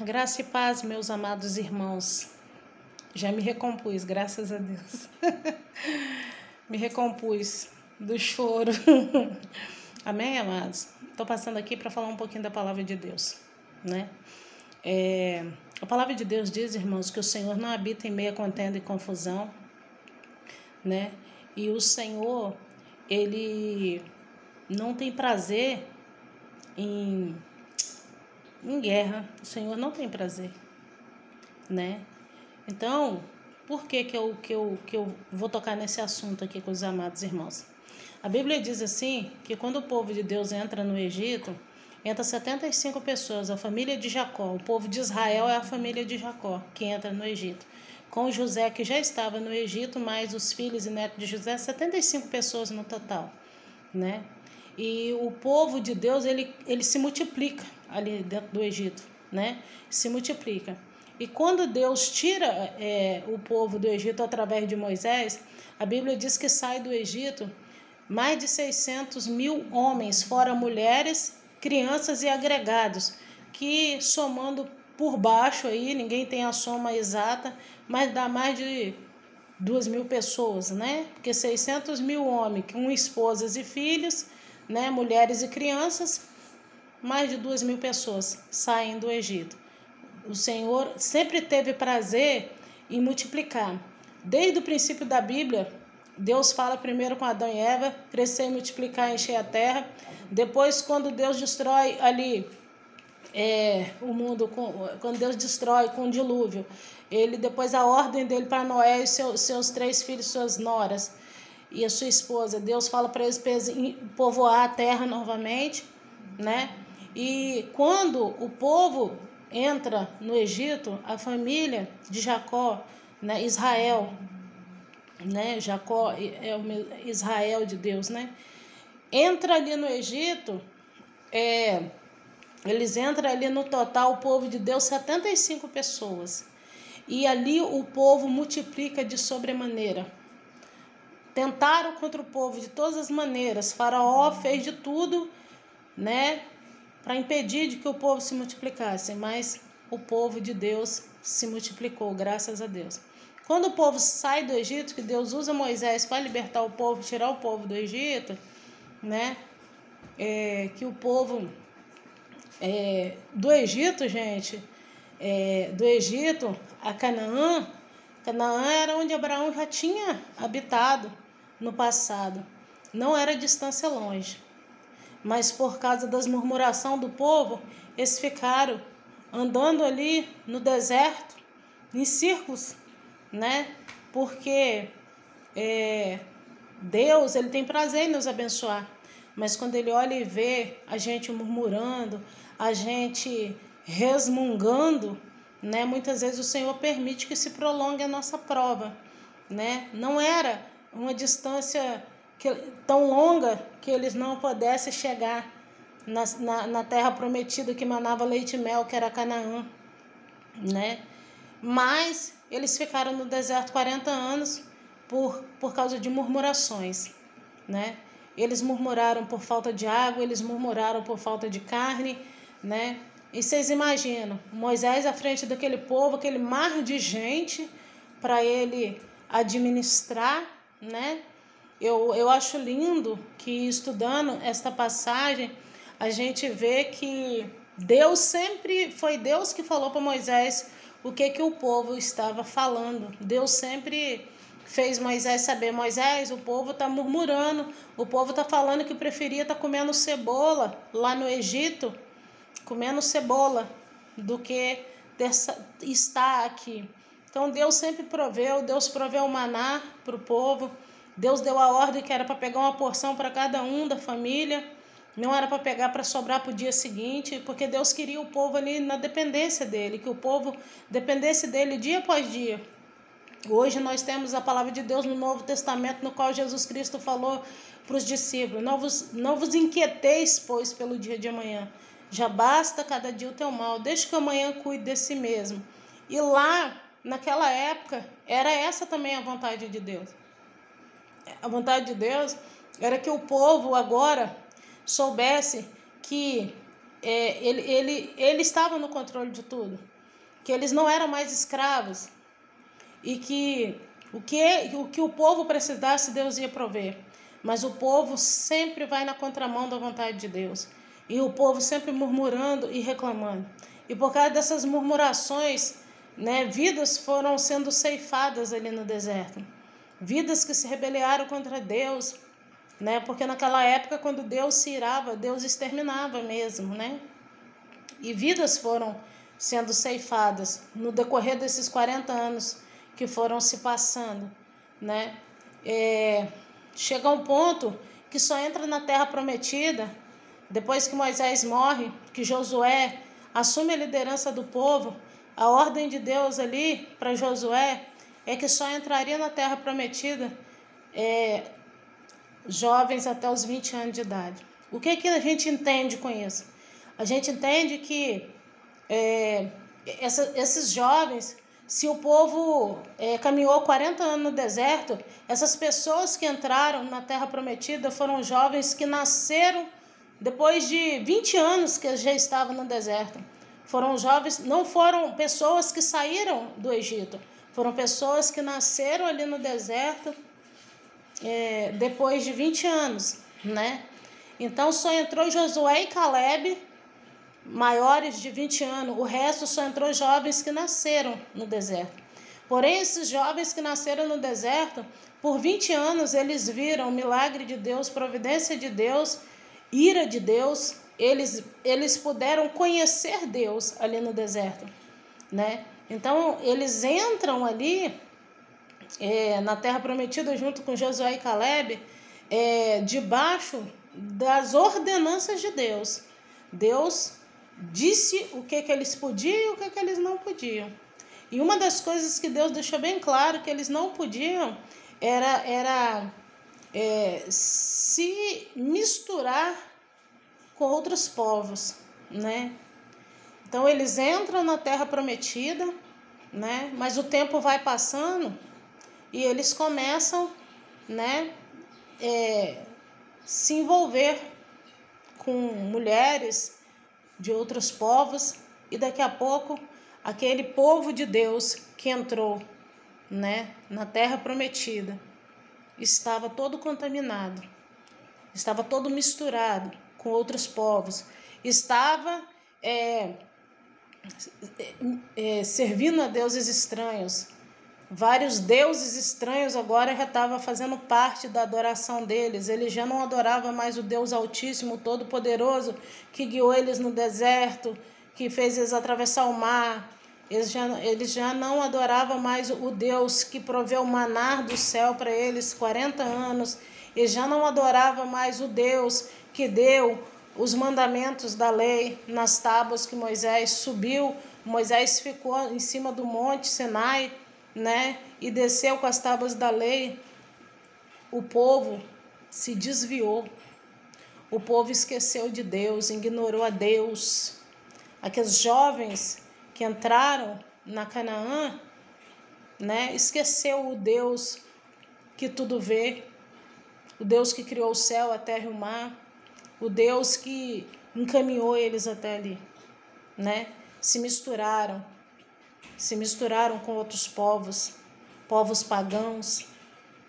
Graça e paz, meus amados irmãos. Já me recompus, graças a Deus. Me recompus do choro. Amém, amados? Estou passando aqui para falar um pouquinho da palavra de Deus, né? A palavra de Deus diz, irmãos, que o Senhor não habita em meia contenda e confusão, né? E o Senhor, Ele não tem prazer em guerra. O Senhor não tem prazer, né? Então, por que eu vou tocar nesse assunto aqui com os amados irmãos? A Bíblia diz assim, que quando o povo de Deus entra no Egito, entra 75 pessoas, a família de Jacó. O povo de Israel é a família de Jacó, que entra no Egito. Com José, que já estava no Egito, mais os filhos e netos de José, 75 pessoas no total, né? E o povo de Deus, ele se multiplica ali dentro do Egito, né? Se multiplica. E quando Deus tira o povo do Egito através de Moisés, a Bíblia diz que sai do Egito mais de 600 mil homens, fora mulheres, crianças e agregados, que somando por baixo aí, ninguém tem a soma exata, mas dá mais de 2.000 pessoas, né? Porque 600 mil homens com esposas e filhos, né? Mulheres e crianças, mais de 2.000 pessoas saem do Egito. O Senhor sempre teve prazer em multiplicar. Desde o princípio da Bíblia, Deus fala primeiro com Adão e Eva, crescer e multiplicar, encher a terra. Depois, quando Deus destrói ali o mundo, quando Deus destrói com o dilúvio, depois a ordem dele para Noé e seus 3 filhos, suas noras e a sua esposa, Deus fala para eles povoar a terra novamente, né? E quando o povo entra no Egito, a família de Jacó, né, Israel, né, Jacó é o Israel de Deus, né? Entra ali no Egito, eles entram ali no total, o povo de Deus, 75 pessoas. E ali o povo multiplica de sobremaneira. Tentaram contra o povo de todas as maneiras. Faraó fez de tudo, né, para impedir de que o povo se multiplicasse, mas o povo de Deus se multiplicou, graças a Deus. Quando o povo sai do Egito, que Deus usa Moisés para libertar o povo, tirar o povo do Egito, né, que o povo do Egito, gente, do Egito a Canaã era onde Abraão já tinha habitado no passado, não era distância longe. Mas por causa das murmurações do povo, eles ficaram andando ali no deserto, em círculos, né? Porque Deus, ele tem prazer em nos abençoar. Mas quando ele olha e vê a gente murmurando, a gente resmungando, né? Muitas vezes o Senhor permite que se prolongue a nossa prova, né? Não era uma distância tão longa que eles não pudessem chegar na terra prometida que manava leite e mel, que era Canaã, né? Mas eles ficaram no deserto 40 anos por causa de murmurações, né? Eles murmuraram por falta de água, eles murmuraram por falta de carne, né? E vocês imaginam, Moisés à frente daquele povo, aquele mar de gente para ele administrar, né? Eu acho lindo que, estudando esta passagem, a gente vê que Deus sempre foi Deus que falou para Moisés o que o povo estava falando. Deus sempre fez Moisés saber: Moisés, o povo está murmurando, o povo está falando que preferia estar comendo cebola lá no Egito, comendo cebola, do que estar aqui. Então Deus sempre proveu, Deus proveu o maná para o povo. Deus deu a ordem que era para pegar uma porção para cada um da família, não era para pegar para sobrar para o dia seguinte, porque Deus queria o povo ali na dependência dele, que o povo dependesse dele dia após dia. Hoje nós temos a palavra de Deus no Novo Testamento, no qual Jesus Cristo falou para os discípulos: não vos inquieteis, pois, pelo dia de amanhã. Já basta cada dia o teu mal, deixa que amanhã cuide de si mesmo. E lá, naquela época, era essa também a vontade de Deus. A vontade de Deus era que o povo agora soubesse que ele estava no controle de tudo, que eles não eram mais escravos e que o que o povo precisasse, Deus ia prover. Mas o povo sempre vai na contramão da vontade de Deus. E o povo sempre murmurando e reclamando. E por causa dessas murmurações, né, vidas foram sendo ceifadas ali no deserto. Vidas que se rebelaram contra Deus, né? Porque naquela época, quando Deus se irava, Deus exterminava mesmo, né? E vidas foram sendo ceifadas no decorrer desses 40 anos que foram se passando, né? Chega um ponto que só entra na terra prometida depois que Moisés morre, que Josué assume a liderança do povo. A ordem de Deus ali para Josué é que só entraria na terra prometida jovens até os 20 anos de idade. O que a gente entende com isso? A gente entende que esses jovens, se o povo caminhou 40 anos no deserto, essas pessoas que entraram na terra prometida foram jovens que nasceram depois de 20 anos que já estavam no deserto. Foram jovens, não foram pessoas que saíram do Egito, foram pessoas que nasceram ali no deserto depois de 20 anos, né? Então só entrou Josué e Caleb, maiores de 20 anos, o resto só entrou jovens que nasceram no deserto. Porém, esses jovens que nasceram no deserto, por 20 anos eles viram o milagre de Deus, providência de Deus, ira de Deus, eles puderam conhecer Deus ali no deserto, né? Então, eles entram ali na terra prometida junto com Josué e Caleb, debaixo das ordenanças de Deus. Deus disse o que eles podiam e o que eles não podiam. E uma das coisas que Deus deixou bem claro que eles não podiam era se misturar com outros povos, né? Então eles entram na terra prometida, né? Mas o tempo vai passando e eles começam, né, se envolver com mulheres de outros povos, e daqui a pouco aquele povo de Deus que entrou, né, na terra prometida estava todo contaminado, estava todo misturado com outros povos, estava servindo a deuses estranhos. Vários deuses estranhos agora já estavam fazendo parte da adoração deles. Eles já não adoravam mais o Deus Altíssimo, Todo-Poderoso, que guiou eles no deserto, que fez eles atravessar o mar. Eles já não adoravam mais o Deus que proveu o maná do céu para eles 40 anos. Eles já não adoravam mais o Deus que deu os mandamentos da lei nas tábuas que Moisés subiu. Moisés ficou em cima do monte Sinai, né, e desceu com as tábuas da lei. O povo se desviou, o povo esqueceu de Deus, ignorou a Deus. Aqueles jovens que entraram na Canaã, né, esqueceu o Deus que tudo vê, o Deus que criou o céu, a terra e o mar, o Deus que encaminhou eles até ali, né? Se misturaram com outros povos pagãos,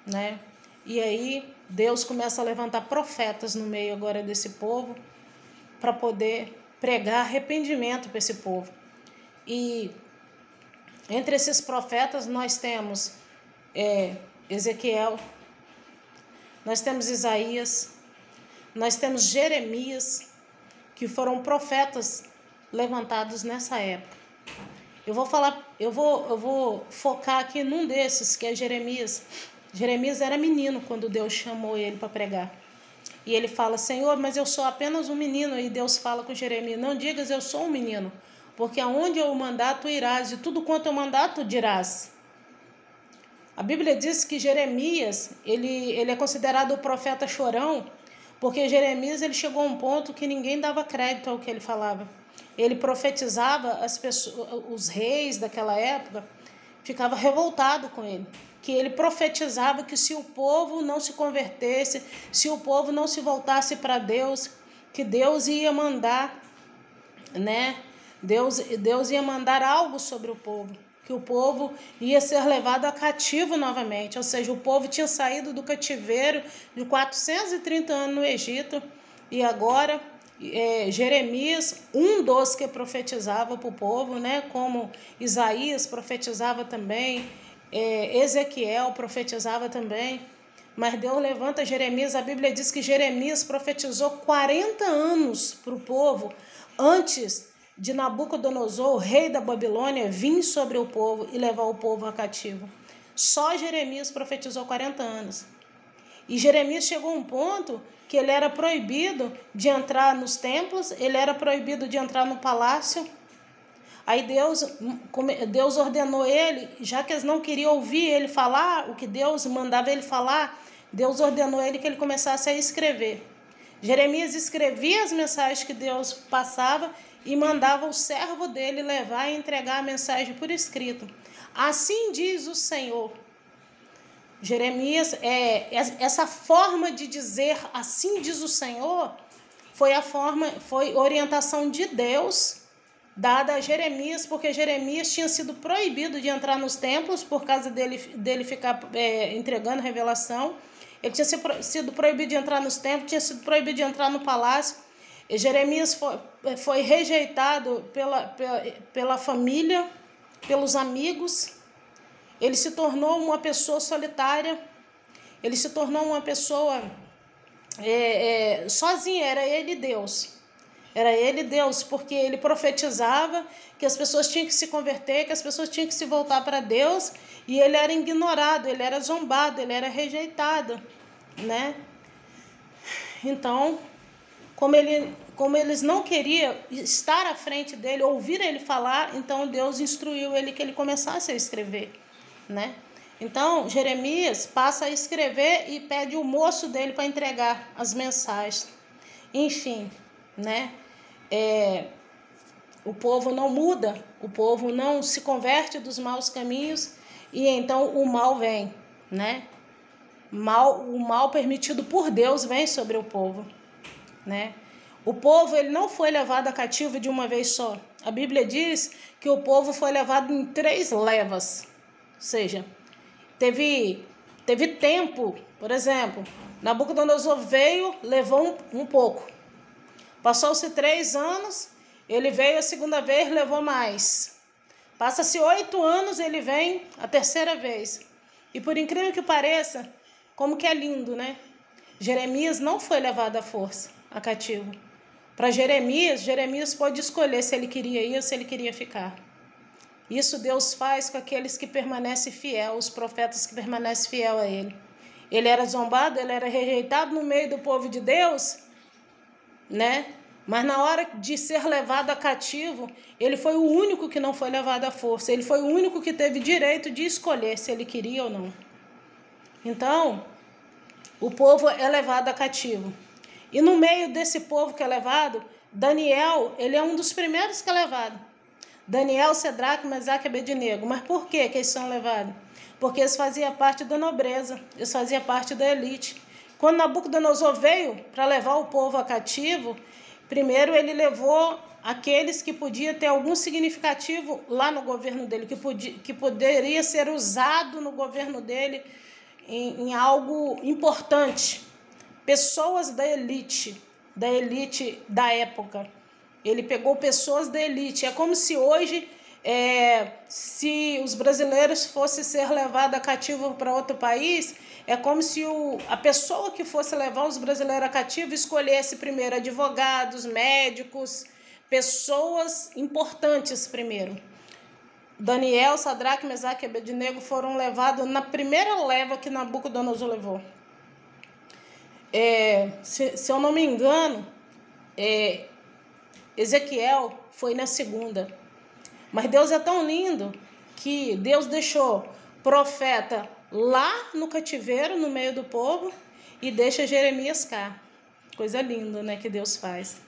né? E aí Deus começa a levantar profetas no meio agora desse povo para poder pregar arrependimento para esse povo. E entre esses profetas nós temos Ezequiel, nós temos Isaías, nós temos Jeremias, que foram profetas levantados nessa época. Eu vou focar aqui num desses, que é Jeremias. Jeremias era menino quando Deus chamou ele para pregar. E ele fala: Senhor, mas eu sou apenas um menino. E Deus fala com Jeremias: não digas eu sou um menino, porque aonde eu mandar tu irás, e tudo quanto eu mandar tu dirás. A Bíblia diz que Jeremias, ele é considerado o profeta chorão, porque Jeremias ele chegou a um ponto que ninguém dava crédito ao que ele falava. Ele profetizava, as pessoas, os reis daquela época ficavam revoltados com ele, que ele profetizava que se o povo não se convertesse, se o povo não se voltasse para Deus, que Deus ia mandar né? Deus ia mandar algo sobre o povo, que o povo ia ser levado a cativo novamente, ou seja, o povo tinha saído do cativeiro de 430 anos no Egito, e agora Jeremias, um dos que profetizava para o povo, né? Como Isaías profetizava também, Ezequiel profetizava também, mas Deus levanta Jeremias. A Bíblia diz que Jeremias profetizou 40 anos para o povo antes de Nabucodonosor, o rei da Babilônia, vir sobre o povo e levar o povo a cativo. Só Jeremias profetizou 40 anos. E Jeremias chegou a um ponto que ele era proibido de entrar nos templos, ele era proibido de entrar no palácio. Aí Deus ordenou ele, já que eles não queriam ouvir ele falar o que Deus mandava ele falar, Deus ordenou ele que ele começasse a escrever. Jeremias escrevia as mensagens que Deus passava e mandava o servo dele levar e entregar a mensagem por escrito. Assim diz o Senhor. Jeremias, essa forma de dizer assim diz o Senhor, foi orientação de Deus dada a Jeremias, porque Jeremias tinha sido proibido de entrar nos templos por causa dele ficar entregando revelação. Ele tinha sido proibido de entrar nos templos, tinha sido proibido de entrar no palácio. E Jeremias foi rejeitado pela família, pelos amigos. Ele se tornou uma pessoa solitária, ele se tornou uma pessoa sozinha, era ele Deus. Era ele Deus, porque ele profetizava que as pessoas tinham que se converter, que as pessoas tinham que se voltar para Deus, e ele era ignorado, ele era zombado, ele era rejeitado, né? Então, como eles não queriam estar à frente dele, ouvir ele falar, então Deus instruiu ele que ele começasse a escrever, né? Então, Jeremias passa a escrever e pede o moço dele para entregar as mensagens. Enfim, né? O povo não muda, o povo não se converte dos maus caminhos e então o mal vem, né? O mal permitido por Deus vem sobre o povo, né? O povo ele não foi levado a cativo de uma vez só. A Bíblia diz que o povo foi levado em 3 levas, ou seja, teve tempo, por exemplo, Nabucodonosor veio, levou um pouco. Passou-se 3 anos, ele veio a segunda vez, levou mais. Passa-se 8 anos, ele vem a terceira vez. E por incrível que pareça, como que é lindo, né? Jeremias não foi levado à força, a cativo. Para Jeremias pode escolher se ele queria ir ou se ele queria ficar. Isso Deus faz com aqueles que permanecem fiel, os profetas que permanecem fiel a ele. Ele era zombado, ele era rejeitado no meio do povo de Deus, né? Mas na hora de ser levado a cativo, ele foi o único que não foi levado à força. Ele foi o único que teve direito de escolher se ele queria ou não. Então, o povo é levado a cativo. E no meio desse povo que é levado, Daniel, ele é um dos primeiros que é levado. Daniel, Sadraque, Mesaque e Abednego. Mas por que eles são levados? Porque eles faziam parte da nobreza, eles faziam parte da elite. Quando Nabucodonosor veio para levar o povo a cativo, primeiro ele levou aqueles que podiam ter algum significativo lá no governo dele, que poderia ser usado no governo dele em algo importante. Pessoas da elite da época. Ele pegou pessoas da elite. É como se hoje, se os brasileiros fossem ser levados a cativo para outro país, é como se a pessoa que fosse levar os brasileiros a cativo escolhesse primeiro advogados, médicos, pessoas importantes primeiro. Daniel, Sadraque, Mesaque e Abednego foram levados na primeira leva que Nabucodonosor levou. Se eu não me engano, Ezequiel foi na segunda. Mas Deus é tão lindo que Deus deixou profeta lá no cativeiro, no meio do povo, e deixa Jeremias cá. Coisa linda, né, que Deus faz.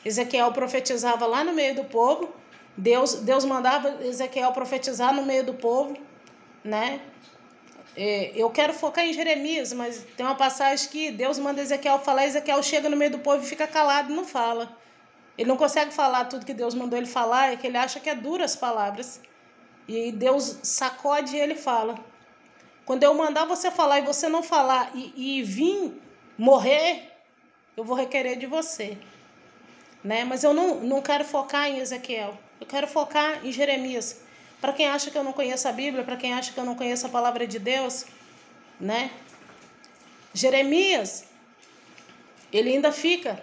Ezequiel profetizava lá no meio do povo, Deus mandava Ezequiel profetizar no meio do povo, né? Eu quero focar em Jeremias, mas tem uma passagem que Deus manda Ezequiel falar, Ezequiel chega no meio do povo e fica calado, não fala. Ele não consegue falar tudo que Deus mandou ele falar, é que ele acha que é duras palavras. E Deus sacode e ele fala. Quando eu mandar você falar e você não falar e vir morrer, eu vou requerer de você. Né? Mas eu não quero focar em Ezequiel. Eu quero focar em Jeremias. Para quem acha que eu não conheço a Bíblia, para quem acha que eu não conheço a palavra de Deus, né? Jeremias, ele ainda fica,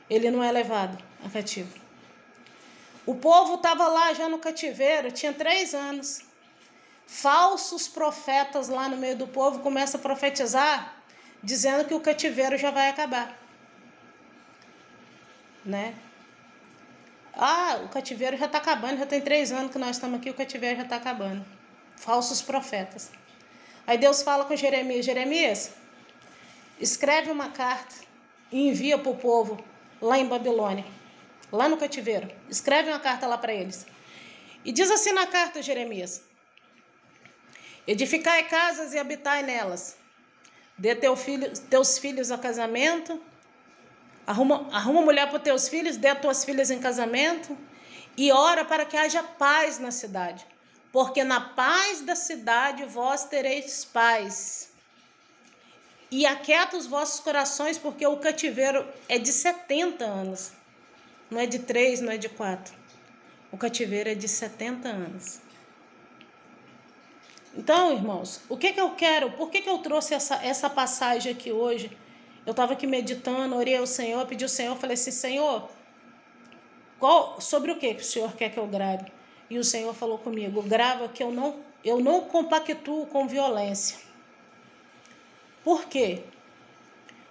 ele não é levado a cativo. O povo estava lá já no cativeiro, tinha 3 anos. Falsos profetas lá no meio do povo começam a profetizar, dizendo que o cativeiro já vai acabar. Né? O cativeiro já está acabando, já tem 3 anos que nós estamos aqui, o cativeiro já está acabando. Falsos profetas. Aí Deus fala com Jeremias, Jeremias, escreve uma carta e envia para o povo lá em Babilônia, lá no cativeiro. Escreve uma carta lá para eles. E diz assim na carta, Jeremias, edificai casas e habitai nelas. Dê teus filhos a casamento. Arruma mulher para os teus filhos, dê as tuas filhas em casamento. E ora para que haja paz na cidade. Porque na paz da cidade vós tereis paz. E aquieta os vossos corações, porque o cativeiro é de 70 anos. Não é de 3, não é de 4. O cativeiro é de 70 anos. Então, irmãos, o que eu quero? Por que eu trouxe essa passagem aqui hoje? Eu estava aqui meditando, orei ao Senhor, pedi ao Senhor, falei assim, Senhor, sobre o que o Senhor quer que eu grave? E o Senhor falou comigo, grava que eu não compactuo com violência. Por quê?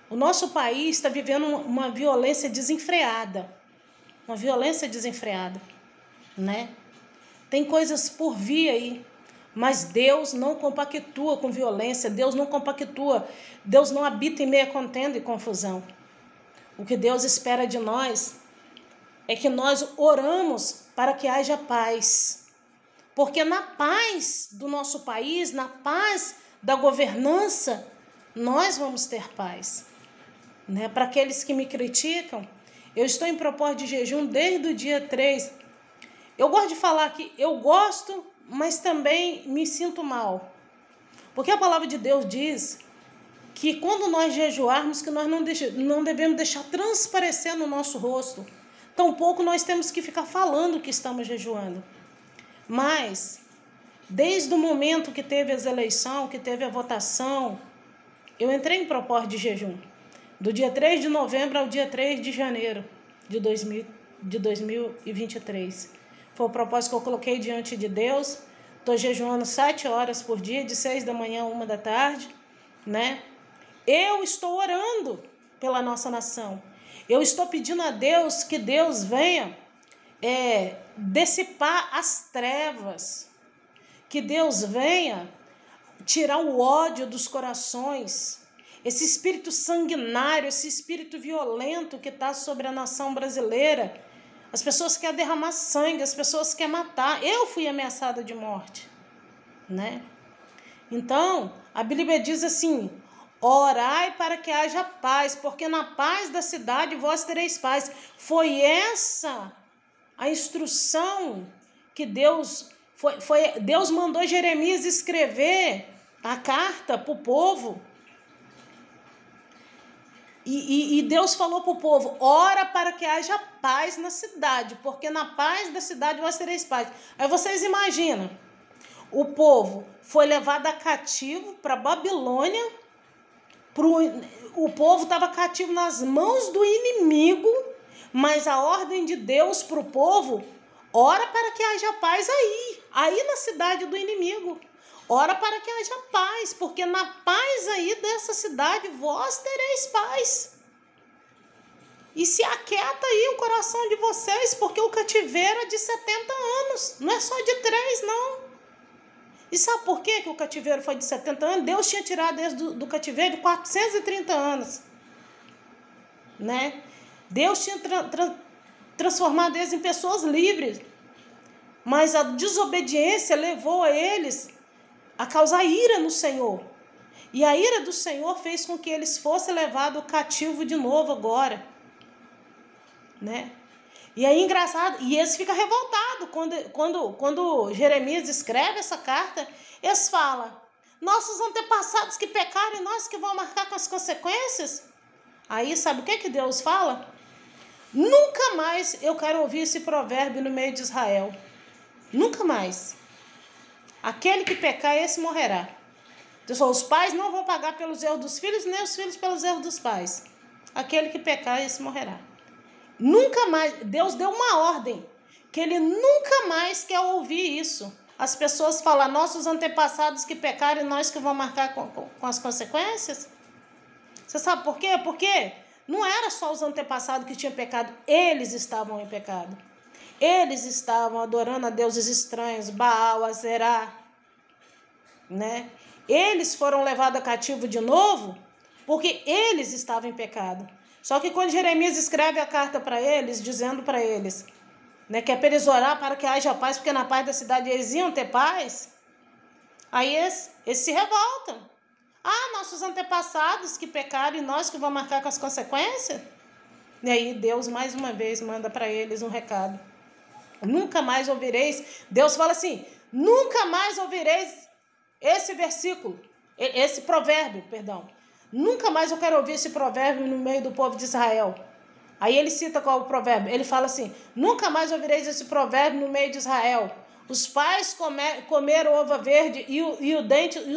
O nosso país está vivendo uma violência desenfreada. Uma violência desenfreada, né? Tem coisas por vir aí, mas Deus não compactua com violência, Deus não compactua, Deus não habita em meio a contenda e confusão. O que Deus espera de nós é que nós oramos para que haja paz. Porque na paz do nosso país, na paz da governança, nós vamos ter paz. Né? Para aqueles que me criticam, eu estou em propósito de jejum desde o dia 3. Eu gosto de falar que eu gosto, mas também me sinto mal. Porque a palavra de Deus diz que quando nós jejuarmos, que nós não devemos deixar transparecer no nosso rosto. Tampouco nós temos que ficar falando que estamos jejuando. Mas, desde o momento que teve as eleições, que teve a votação, eu entrei em propósito de jejum. Do dia 3 de novembro ao dia 3 de janeiro de 2023. Foi o propósito que eu coloquei diante de Deus. Estou jejuando 7 horas por dia, de 6 da manhã a 1 da tarde. Né? Eu estou orando pela nossa nação. Eu estou pedindo a Deus que Deus venha dissipar as trevas. Que Deus venha tirar o ódio dos corações. Esse espírito sanguinário, esse espírito violento que está sobre a nação brasileira. As pessoas querem derramar sangue, as pessoas querem matar. Eu fui ameaçada de morte. Né? Então, a Bíblia diz assim, orai para que haja paz, porque na paz da cidade vós tereis paz. Foi essa a instrução que Deus mandou Jeremias escrever a carta para o povo. E Deus falou para o povo, ora para que haja paz na cidade, porque na paz da cidade vós tereis paz. Aí vocês imaginam, o povo foi levado a cativo para Babilônia, o povo estava cativo nas mãos do inimigo, mas a ordem de Deus para o povo, ora para que haja paz aí na cidade do inimigo. Ora para que haja paz, porque na paz aí dessa cidade vós tereis paz. E se aquieta aí o coração de vocês, porque o cativeiro é de 70 anos, não é só de 3, não. E sabe por que o cativeiro foi de 70 anos? Deus tinha tirado eles do cativeiro de 430 anos. Né? Deus tinha transformado eles em pessoas livres. Mas a desobediência levou a eles a causar ira no Senhor. E a ira do Senhor fez com que eles fossem levados cativo de novo agora. Né? E aí, engraçado, e eles ficam revoltados quando Jeremias escreve essa carta, eles falam, nossos antepassados que pecaram e nós que vamos marcar com as consequências. Aí, sabe o que Deus fala? Nunca mais eu quero ouvir esse provérbio no meio de Israel. Nunca mais. Aquele que pecar, esse morrerá. Deus falou, os pais não vão pagar pelos erros dos filhos, nem os filhos pelos erros dos pais. Aquele que pecar, esse morrerá. Nunca mais, Deus deu uma ordem, que ele nunca mais quer ouvir isso. As pessoas falam, nossos antepassados que pecaram e nós que vamos marcar com as consequências. Você sabe por quê? Porque não era só os antepassados que tinham pecado, eles estavam em pecado. Eles estavam adorando a deuses estranhos, Baal, Azerá, né? Eles foram levados a cativo de novo, porque eles estavam em pecado. Só que quando Jeremias escreve a carta para eles, dizendo para eles, né, que é para eles orar para que haja paz, porque na paz da cidade eles iam ter paz, aí eles se revoltam. Ah, nossos antepassados que pecaram e nós que vamos marcar com as consequências? E aí Deus mais uma vez manda para eles um recado. Nunca mais ouvireis, Deus fala assim, nunca mais ouvireis esse versículo, esse provérbio, perdão. Nunca mais eu quero ouvir esse provérbio no meio do povo de Israel. Aí ele cita qual é o provérbio? Ele fala assim, nunca mais ouvireis esse provérbio no meio de Israel. Os pais comeram ova verde e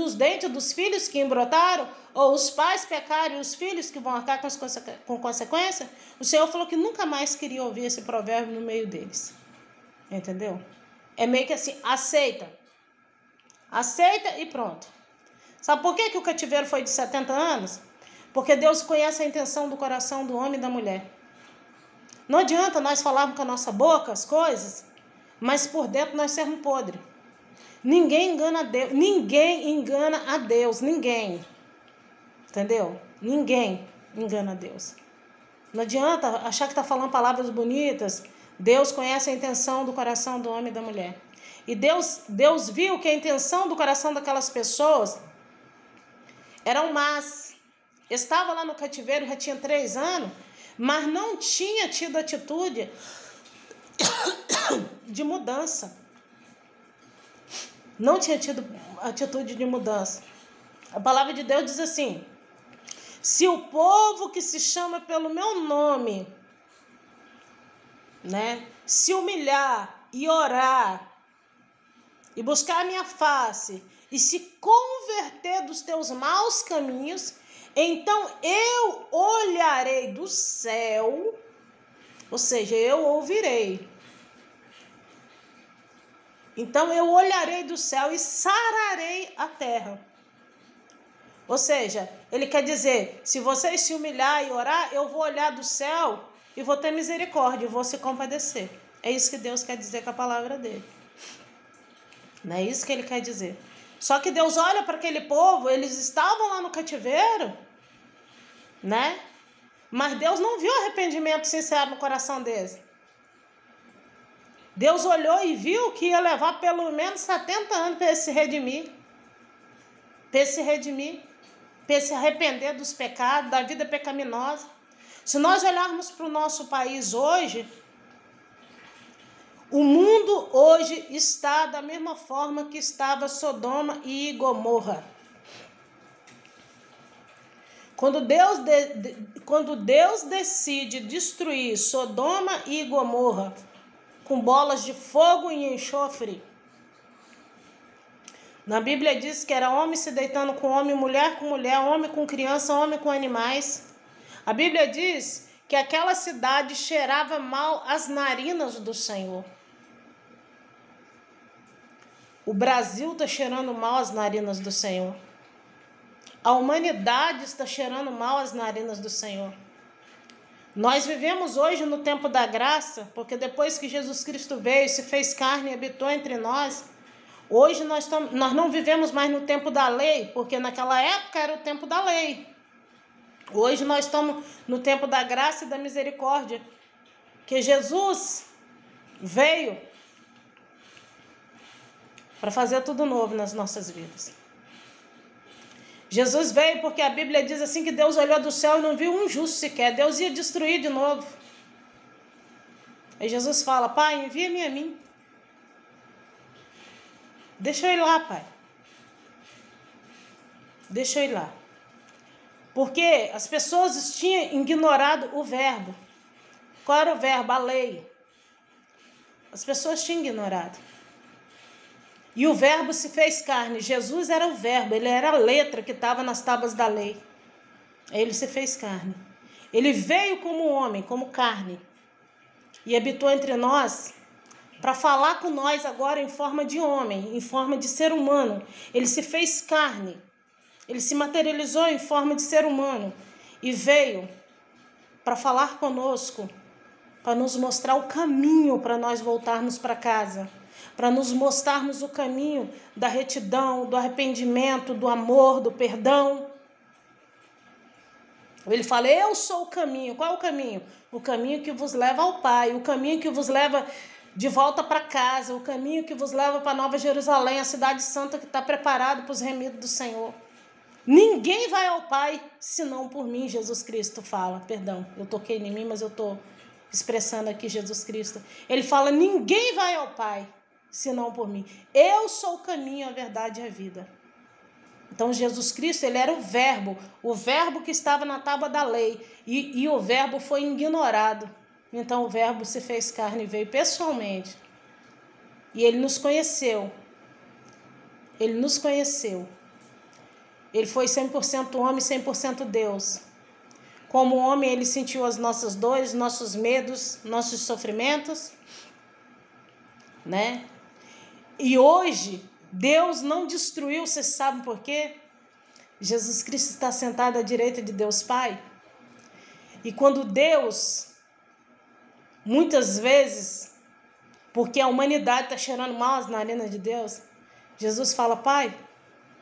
os dentes dos filhos que embrotaram, ou os pais pecaram e os filhos que vão arcar com consequência. O Senhor falou que nunca mais queria ouvir esse provérbio no meio deles. Entendeu? É meio que assim, aceita. Aceita e pronto. Sabe por que o cativeiro foi de 70 anos? Porque Deus conhece a intenção do coração do homem e da mulher. Não adianta nós falarmos com a nossa boca as coisas, mas por dentro nós sermos podres. Ninguém engana a Deus. Ninguém engana a Deus. Ninguém. Entendeu? Ninguém engana a Deus. Não adianta achar que está falando palavras bonitas. Deus conhece a intenção do coração do homem e da mulher. E Deus viu que a intenção do coração daquelas pessoas eram más. Estava lá no cativeiro, já tinha 3 anos, mas não tinha tido atitude de mudança. Não tinha tido atitude de mudança. A palavra de Deus diz assim, se o povo que se chama pelo meu nome, né, se humilhar e orar, e buscar a minha face, e se converter dos teus maus caminhos, então eu olharei do céu, ou seja, eu ouvirei. Então eu olharei do céu e sararei a terra. Ou seja, ele quer dizer, se vocês se humilhar e orar, eu vou olhar do céu e vou ter misericórdia, vou se compadecer. É isso que Deus quer dizer com a palavra dele. Não é isso que ele quer dizer. Só que Deus olha para aquele povo, eles estavam lá no cativeiro, né? Mas Deus não viu arrependimento sincero no coração deles. Deus olhou e viu que ia levar pelo menos 70 anos para se redimir. Para se arrepender dos pecados, da vida pecaminosa. Se nós olharmos para o nosso país hoje, o mundo hoje está da mesma forma que estava Sodoma e Gomorra. Quando Deus decide destruir Sodoma e Gomorra com bolas de fogo e enxofre, na Bíblia diz que era homem se deitando com homem, mulher com mulher, homem com criança, homem com animais. A Bíblia diz que aquela cidade cheirava mal as narinas do Senhor. O Brasil está cheirando mal as narinas do Senhor. A humanidade está cheirando mal as narinas do Senhor. Nós vivemos hoje no tempo da graça, porque depois que Jesus Cristo veio, se fez carne e habitou entre nós, hoje nós não vivemos mais no tempo da lei, porque naquela época era o tempo da lei. Hoje nós estamos no tempo da graça e da misericórdia, que Jesus veio para fazer tudo novo nas nossas vidas. Jesus veio porque a Bíblia diz assim que Deus olhou do céu e não viu um justo sequer. Deus ia destruir de novo. Aí Jesus fala: Pai, envia-me a mim. Deixa eu ir lá, Pai. Deixa eu ir lá. Porque as pessoas tinham ignorado o verbo. Qual era o verbo? A lei. As pessoas tinham ignorado. E o verbo se fez carne. Jesus era o verbo, ele era a letra que estava nas tábuas da lei. Ele se fez carne. Ele veio como homem, como carne. E habitou entre nós para falar com nós agora em forma de homem, em forma de ser humano. Ele se fez carne. Ele se materializou em forma de ser humano. E veio para falar conosco, para nos mostrar o caminho para nós voltarmos para casa, para nos mostrarmos o caminho da retidão, do arrependimento, do amor, do perdão. Ele fala: eu sou o caminho. Qual é o caminho? O caminho que vos leva ao Pai, o caminho que vos leva de volta para casa, o caminho que vos leva para Nova Jerusalém, a cidade santa que está preparada para os remidos do Senhor. Ninguém vai ao Pai senão por mim, Jesus Cristo fala. Perdão, eu toquei em mim, mas eu estou expressando aqui Jesus Cristo. Ele fala: ninguém vai ao Pai senão por mim. Eu sou o caminho, a verdade e a vida. Então Jesus Cristo, ele era o verbo que estava na tábua da lei. E o verbo foi ignorado. Então o verbo se fez carne e veio pessoalmente. E ele nos conheceu. Ele nos conheceu. Ele foi 100% homem, 100% Deus. Como homem, ele sentiu as nossas dores, nossos medos, nossos sofrimentos, né? E hoje, Deus não destruiu, vocês sabem por quê? Jesus Cristo está sentado à direita de Deus Pai. E quando Deus, muitas vezes, porque a humanidade está cheirando mal as narinas de Deus, Jesus fala: Pai,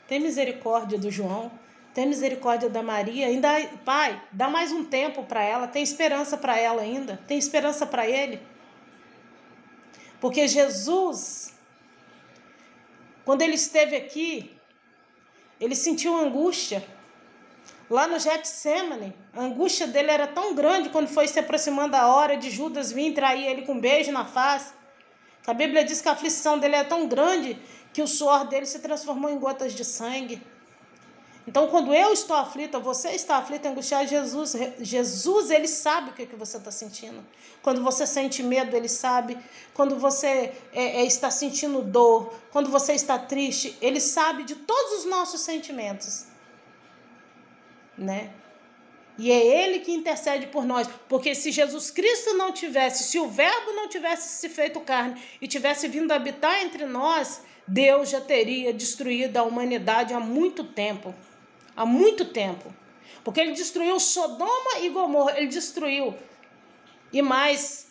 tem misericórdia do João, tem misericórdia da Maria, ainda, Pai, dá mais um tempo para ela, tem esperança para ela ainda, tem esperança para ele. Porque Jesus, quando ele esteve aqui, ele sentiu angústia. Lá no Getsemane, a angústia dele era tão grande quando foi se aproximando a hora de Judas vir trair ele com um beijo na face. A Bíblia diz que a aflição dele é tão grande que o suor dele se transformou em gotas de sangue. Então, quando eu estou aflita, você está aflita, angustiado, Jesus, ele sabe o que você está sentindo. Quando você sente medo, ele sabe. Quando você está sentindo dor, quando você está triste, ele sabe de todos os nossos sentimentos, né? E é ele que intercede por nós, porque se Jesus Cristo não tivesse, se o verbo não tivesse se feito carne e tivesse vindo habitar entre nós, Deus já teria destruído a humanidade há muito tempo. Há muito tempo. Porque ele destruiu Sodoma e Gomorra. Ele destruiu. E mais,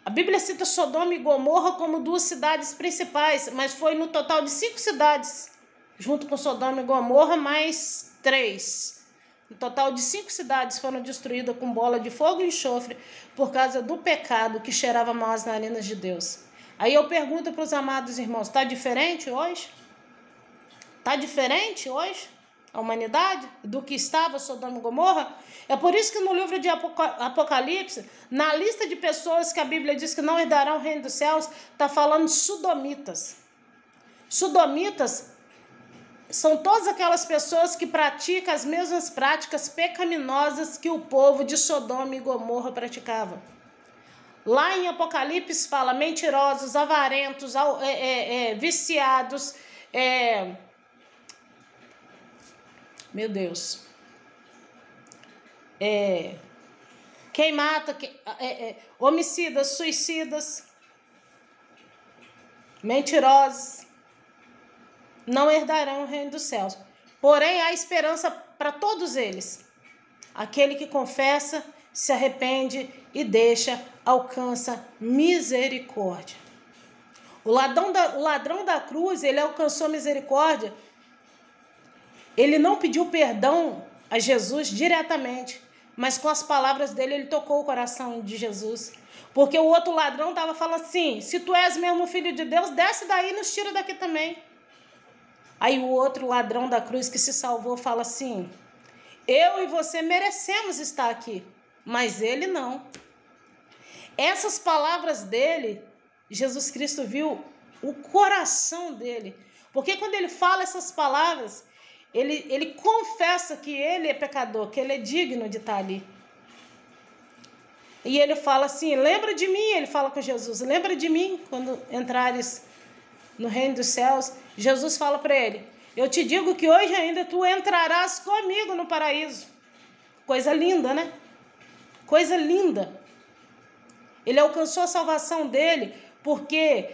a Bíblia cita Sodoma e Gomorra como 2 cidades principais, mas foi no total de 5 cidades, junto com Sodoma e Gomorra, mais 3. No total de 5 cidades foram destruídas com bola de fogo e enxofre por causa do pecado que cheirava mal as narinas de Deus. Aí eu pergunto para os amados irmãos: está diferente hoje? Está diferente hoje a humanidade do que estava Sodoma e Gomorra? É por isso que no livro de Apocalipse, na lista de pessoas que a Bíblia diz que não herdarão o reino dos céus, está falando sodomitas. Sodomitas são todas aquelas pessoas que praticam as mesmas práticas pecaminosas que o povo de Sodoma e Gomorra praticava. Lá em Apocalipse fala mentirosos, avarentos, viciados, meu Deus, quem mata, homicidas, suicidas, mentirosos, não herdarão o reino dos céus. Porém, há esperança para todos eles. Aquele que confessa, se arrepende e deixa, alcança misericórdia. O ladrão da cruz, ele alcançou misericórdia. Ele não pediu perdão a Jesus diretamente, mas com as palavras dele, ele tocou o coração de Jesus. Porque o outro ladrão estava falando assim: se tu és mesmo filho de Deus, desce daí e nos tira daqui também. Aí o outro ladrão da cruz que se salvou fala assim: eu e você merecemos estar aqui, mas ele não. essas palavras dele, Jesus Cristo viu o coração dele. Porque quando ele fala essas palavras, ele confessa que ele é pecador, que ele é digno de estar ali. E ele fala assim, lembra de mim, ele fala com Jesus, lembra de mim quando entrares no reino dos céus. Jesus fala para ele, eu te digo que hoje ainda tu entrarás comigo no paraíso. Coisa linda, né? Coisa linda. Ele alcançou a salvação dele porque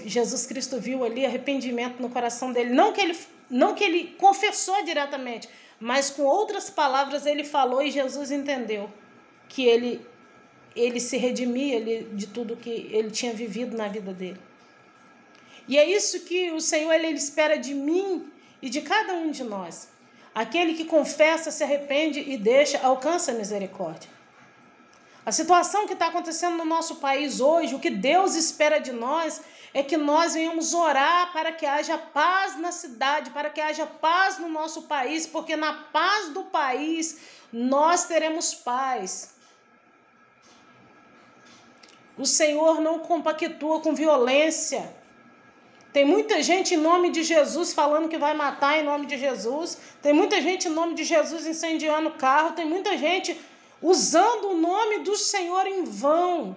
Jesus Cristo viu ali arrependimento no coração dele. Não que ele confessou diretamente, mas com outras palavras ele falou e Jesus entendeu que ele se redimia de tudo que ele tinha vivido na vida dele. E é isso que o Senhor ele espera de mim e de cada um de nós. Aquele que confessa, se arrepende e deixa, alcança a misericórdia. A situação que está acontecendo no nosso país hoje, o que Deus espera de nós é que nós venhamos orar para que haja paz na cidade, para que haja paz no nosso país, porque na paz do país nós teremos paz. O Senhor não compactua com violência. Tem muita gente em nome de Jesus falando que vai matar em nome de Jesus. Tem muita gente em nome de Jesus incendiando carro. Tem muita gente usando o nome do Senhor em vão.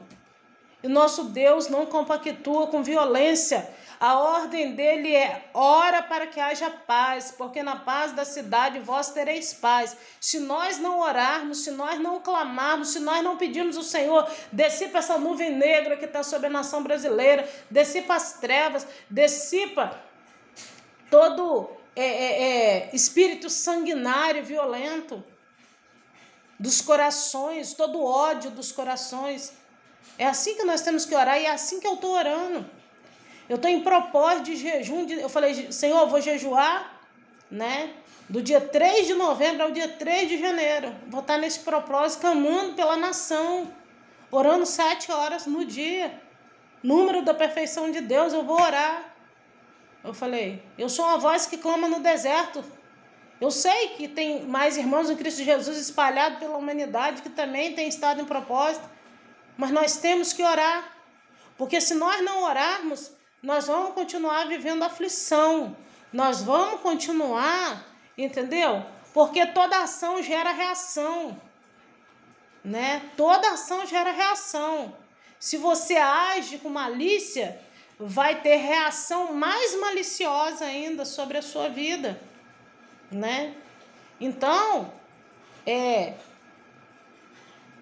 E nosso Deus não compactua com violência. A ordem dele é, ora para que haja paz, porque na paz da cidade vós tereis paz. Se nós não orarmos, se nós não clamarmos, se nós não pedirmos ao Senhor, dissipa essa nuvem negra que está sobre a nação brasileira, dissipa as trevas, dissipa todo espírito sanguinário, violento dos corações, todo ódio dos corações. É assim que nós temos que orar e é assim que eu estou orando. Eu estou em propósito de jejum. Eu falei, Senhor, eu vou jejuar, né? Do dia 3 de novembro ao dia 3 de janeiro. Vou estar nesse propósito, clamando pela nação. Orando 7 horas no dia. Número da perfeição de Deus, eu vou orar. Eu falei, eu sou uma voz que clama no deserto. Eu sei que tem mais irmãos em Cristo Jesus espalhados pela humanidade que também têm estado em propósito. Mas nós temos que orar. Porque se nós não orarmos, nós vamos continuar vivendo aflição. Nós vamos continuar, entendeu? Porque toda ação gera reação, né? Toda ação gera reação. Se você age com malícia, vai ter reação mais maliciosa ainda sobre a sua vida, né? Então,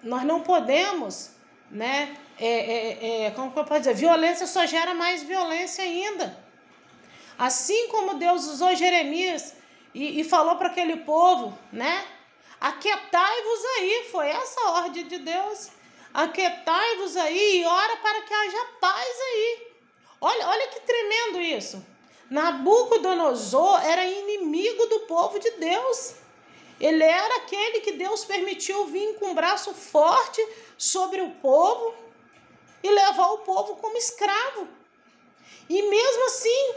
nós não podemos, né? Como eu posso dizer? Violência só gera mais violência ainda. Assim como Deus usou Jeremias e falou para aquele povo, né? Aquietai-vos aí, foi essa a ordem de Deus. Aquietai-vos aí e ora para que haja paz aí. Olha que tremendo isso. Nabucodonosor era inimigo do povo de Deus. Ele era aquele que Deus permitiu vir com um braço forte sobre o povo e levar o povo como escravo. E mesmo assim,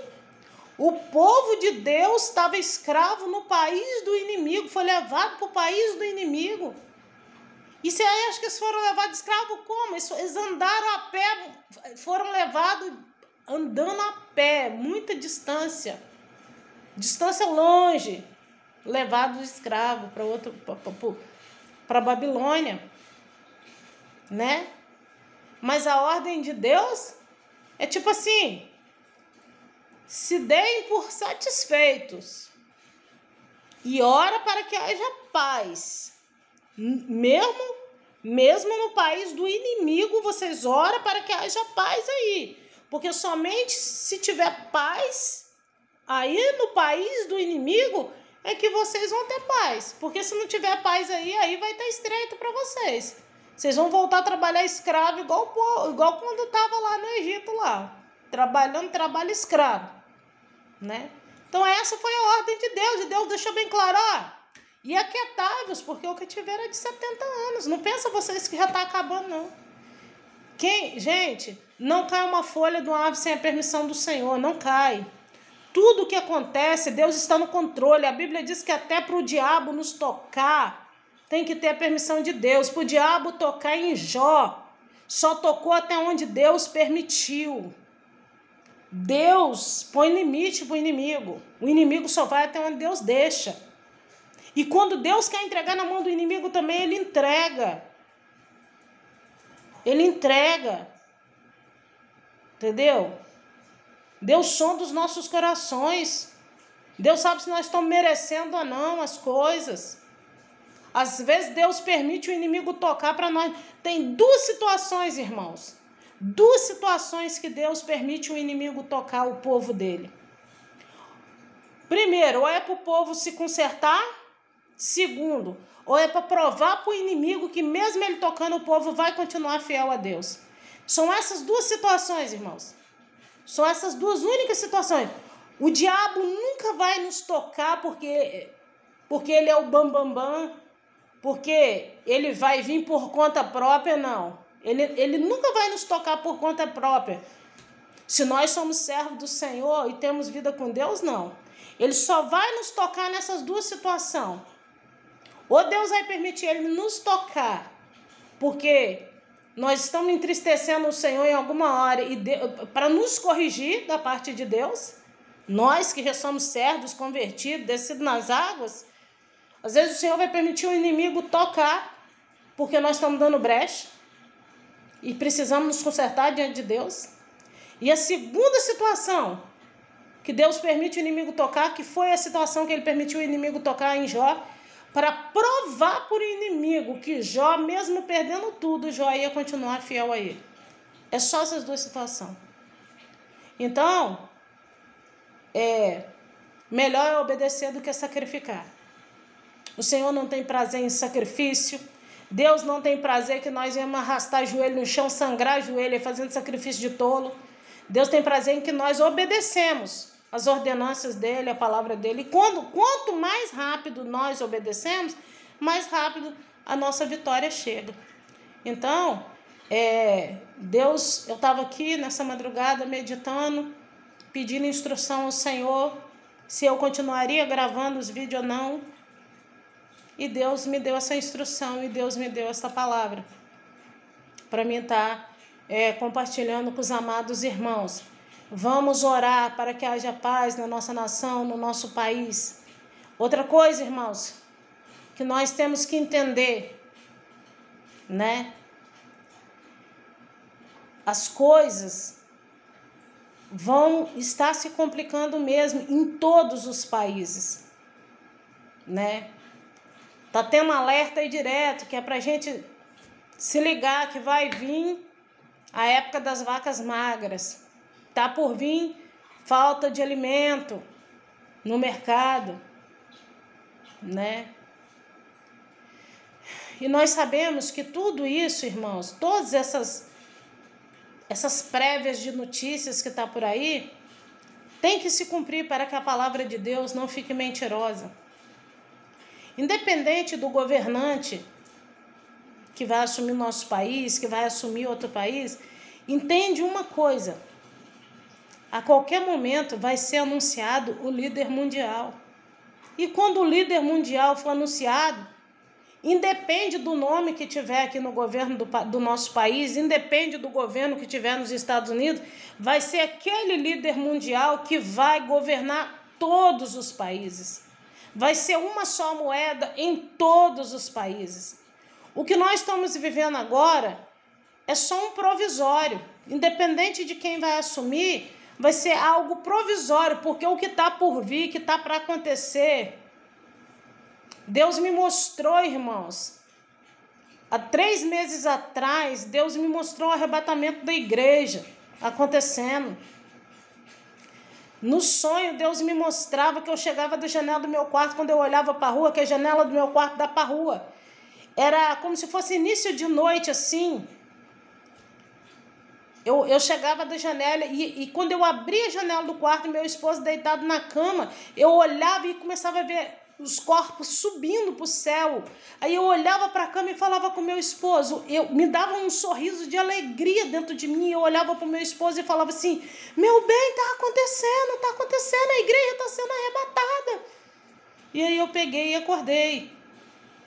o povo de Deus estava escravo no país do inimigo, foi levado para o país do inimigo. E você acha que eles foram levados escravo como? Eles andaram a pé, foram levados andando a pé, muita distância longe, levados escravo para Babilônia, né? Mas a ordem de Deus é tipo assim, se deem por satisfeitos e ora para que haja paz. Mesmo no país do inimigo, vocês oram para que haja paz aí. Porque somente se tiver paz aí no país do inimigo é que vocês vão ter paz. Porque se não tiver paz aí vai estar estreito para vocês. Vocês vão voltar a trabalhar escravo igual quando estava lá no Egito, lá, trabalhando trabalho escravo, né? Então essa foi a ordem de Deus, e Deus deixou bem claro, e aquietai-vos, porque o cativeiro é de 70 anos. Não pensa vocês que já está acabando, não. Gente, não cai uma folha de uma árvore sem a permissão do Senhor, não cai. Tudo o que acontece, Deus está no controle. A Bíblia diz que até para o diabo nos tocar, tem que ter a permissão de Deus. Para o diabo tocar em Jó, só tocou até onde Deus permitiu. Deus põe limite para o inimigo. O inimigo só vai até onde Deus deixa. E quando Deus quer entregar na mão do inimigo também, ele entrega. Ele entrega. Entendeu? Deus sonda os nossos corações. Deus sabe se nós estamos merecendo ou não as coisas. Às vezes Deus permite o inimigo tocar para nós. Tem duas situações, irmãos. Duas situações que Deus permite o inimigo tocar o povo dele. Primeiro, ou é para o povo se consertar. Segundo, ou é para provar para o inimigo que mesmo ele tocando o povo vai continuar fiel a Deus. São essas duas situações, irmãos. São essas duas únicas situações. O diabo nunca vai nos tocar porque ele é o bambambam, porque ele vai vir por conta própria, não. Ele nunca vai nos tocar por conta própria. Se nós somos servos do Senhor e temos vida com Deus, não. Ele só vai nos tocar nessas duas situações. Ou Deus vai permitir ele nos tocar, porque nós estamos entristecendo o Senhor em alguma hora para nos corrigir da parte de Deus. Nós que já somos servos, convertidos, descidos nas águas, às vezes o Senhor vai permitir o inimigo tocar, porque nós estamos dando brecha e precisamos nos consertar diante de Deus. E a segunda situação que Deus permite o inimigo tocar, que foi a situação que ele permitiu o inimigo tocar em Jó, para provar para o inimigo que Jó, mesmo perdendo tudo, Jó ia continuar fiel a ele. É só essas duas situações. Então, melhor é obedecer do que sacrificar. O Senhor não tem prazer em sacrifício. Deus não tem prazer que nós íamos arrastar joelho no chão, sangrar joelho, fazendo sacrifício de tolo. Deus tem prazer em que nós obedecemos as ordenanças dele, a palavra dele. E quanto mais rápido nós obedecemos, mais rápido a nossa vitória chega. Então, Deus, eu estava aqui nessa madrugada meditando, pedindo instrução ao Senhor, se eu continuaria gravando os vídeos ou não. E Deus me deu essa instrução e Deus me deu essa palavra para mim estar compartilhando com os amados irmãos. Vamos orar para que haja paz na nossa nação, no nosso país. Outra coisa, irmãos, que nós temos que entender, né? As coisas vão estar se complicando mesmo em todos os países, né? Tá tendo alerta aí direto, que é pra gente se ligar que vai vir a época das vacas magras. Tá por vir falta de alimento no mercado, né? E nós sabemos que tudo isso, irmãos, todas essas prévias de notícias que tá por aí, tem que se cumprir para que a palavra de Deus não fique mentirosa. Independente do governante que vai assumir nosso país, que vai assumir outro país, entende uma coisa: a qualquer momento vai ser anunciado o líder mundial. E quando o líder mundial for anunciado, independe do nome que tiver aqui no governo do nosso país, independe do governo que tiver nos Estados Unidos, vai ser aquele líder mundial que vai governar todos os países. Vai ser uma só moeda em todos os países. O que nós estamos vivendo agora é só um provisório. Independente de quem vai assumir, vai ser algo provisório, porque o que está por vir, que está para acontecer, Deus me mostrou, irmãos. Há 3 meses atrás, Deus me mostrou o arrebatamento da igreja acontecendo. No sonho, Deus me mostrava que eu chegava da janela do meu quarto, quando eu olhava para a rua, que a janela do meu quarto dá para a rua. Era como se fosse início de noite, assim. Eu chegava da janela e quando eu abria a janela do quarto, meu esposo deitado na cama, eu olhava e começava a ver os corpos subindo para o céu. Aí eu olhava para a cama e falava com meu esposo, me dava um sorriso de alegria dentro de mim. Eu olhava para o meu esposo e falava assim: meu bem, está acontecendo, a igreja está sendo arrebatada. E aí eu peguei e acordei.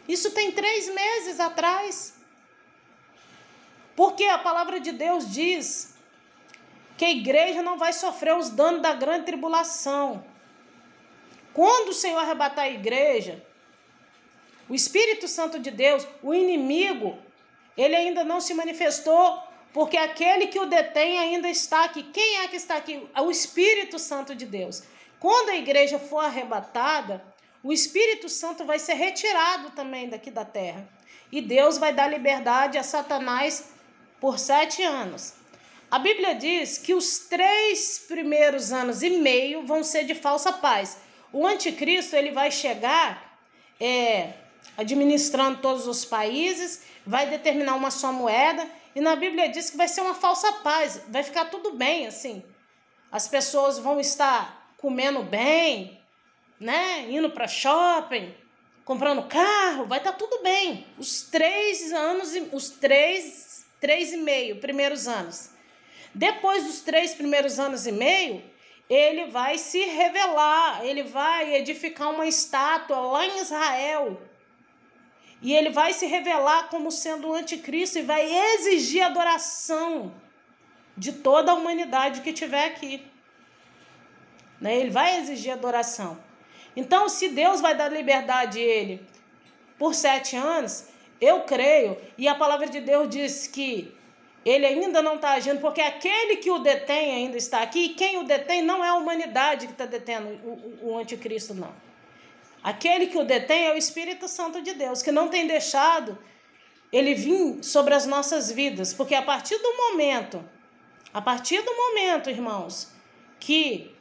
Isso tem 3 meses atrás. Porque a palavra de Deus diz que a igreja não vai sofrer os danos da grande tribulação. Quando o Senhor arrebatar a igreja, o Espírito Santo de Deus, o inimigo, ele ainda não se manifestou, porque aquele que o detém ainda está aqui. Quem é que está aqui? O Espírito Santo de Deus. Quando a igreja for arrebatada, o Espírito Santo vai ser retirado também daqui da terra. E Deus vai dar liberdade a Satanás por 7 anos. A Bíblia diz que os 3 primeiros anos e meio vão ser de falsa paz. O anticristo, ele vai chegar administrando todos os países, vai determinar uma só moeda, e na Bíblia diz que vai ser uma falsa paz, vai ficar tudo bem, assim. As pessoas vão estar comendo bem, né? Indo para shopping, comprando carro, vai estar tudo bem. Os 3 anos, os 3 e meio primeiros anos. Depois dos 3 primeiros anos e meio, ele vai se revelar, ele vai edificar uma estátua lá em Israel. E ele vai se revelar como sendo o anticristo e vai exigir adoração de toda a humanidade que estiver aqui. Né? Ele vai exigir adoração. Então, se Deus vai dar liberdade a ele por 7 anos, eu creio, e a palavra de Deus diz que ele ainda não está agindo, porque aquele que o detém ainda está aqui, e quem o detém não é a humanidade que está detendo o anticristo, não. Aquele que o detém é o Espírito Santo de Deus, que não tem deixado ele vir sobre as nossas vidas, porque a partir do momento, irmãos, que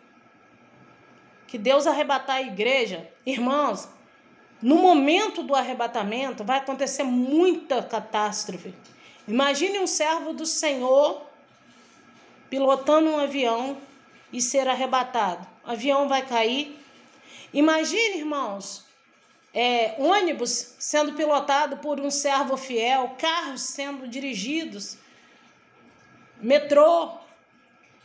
Deus arrebatar a igreja, irmãos, no momento do arrebatamento vai acontecer muita catástrofe. Imagine um servo do Senhor pilotando um avião e ser arrebatado. O avião vai cair. Imagine, irmãos, ônibus sendo pilotado por um servo fiel, carros sendo dirigidos, metrô,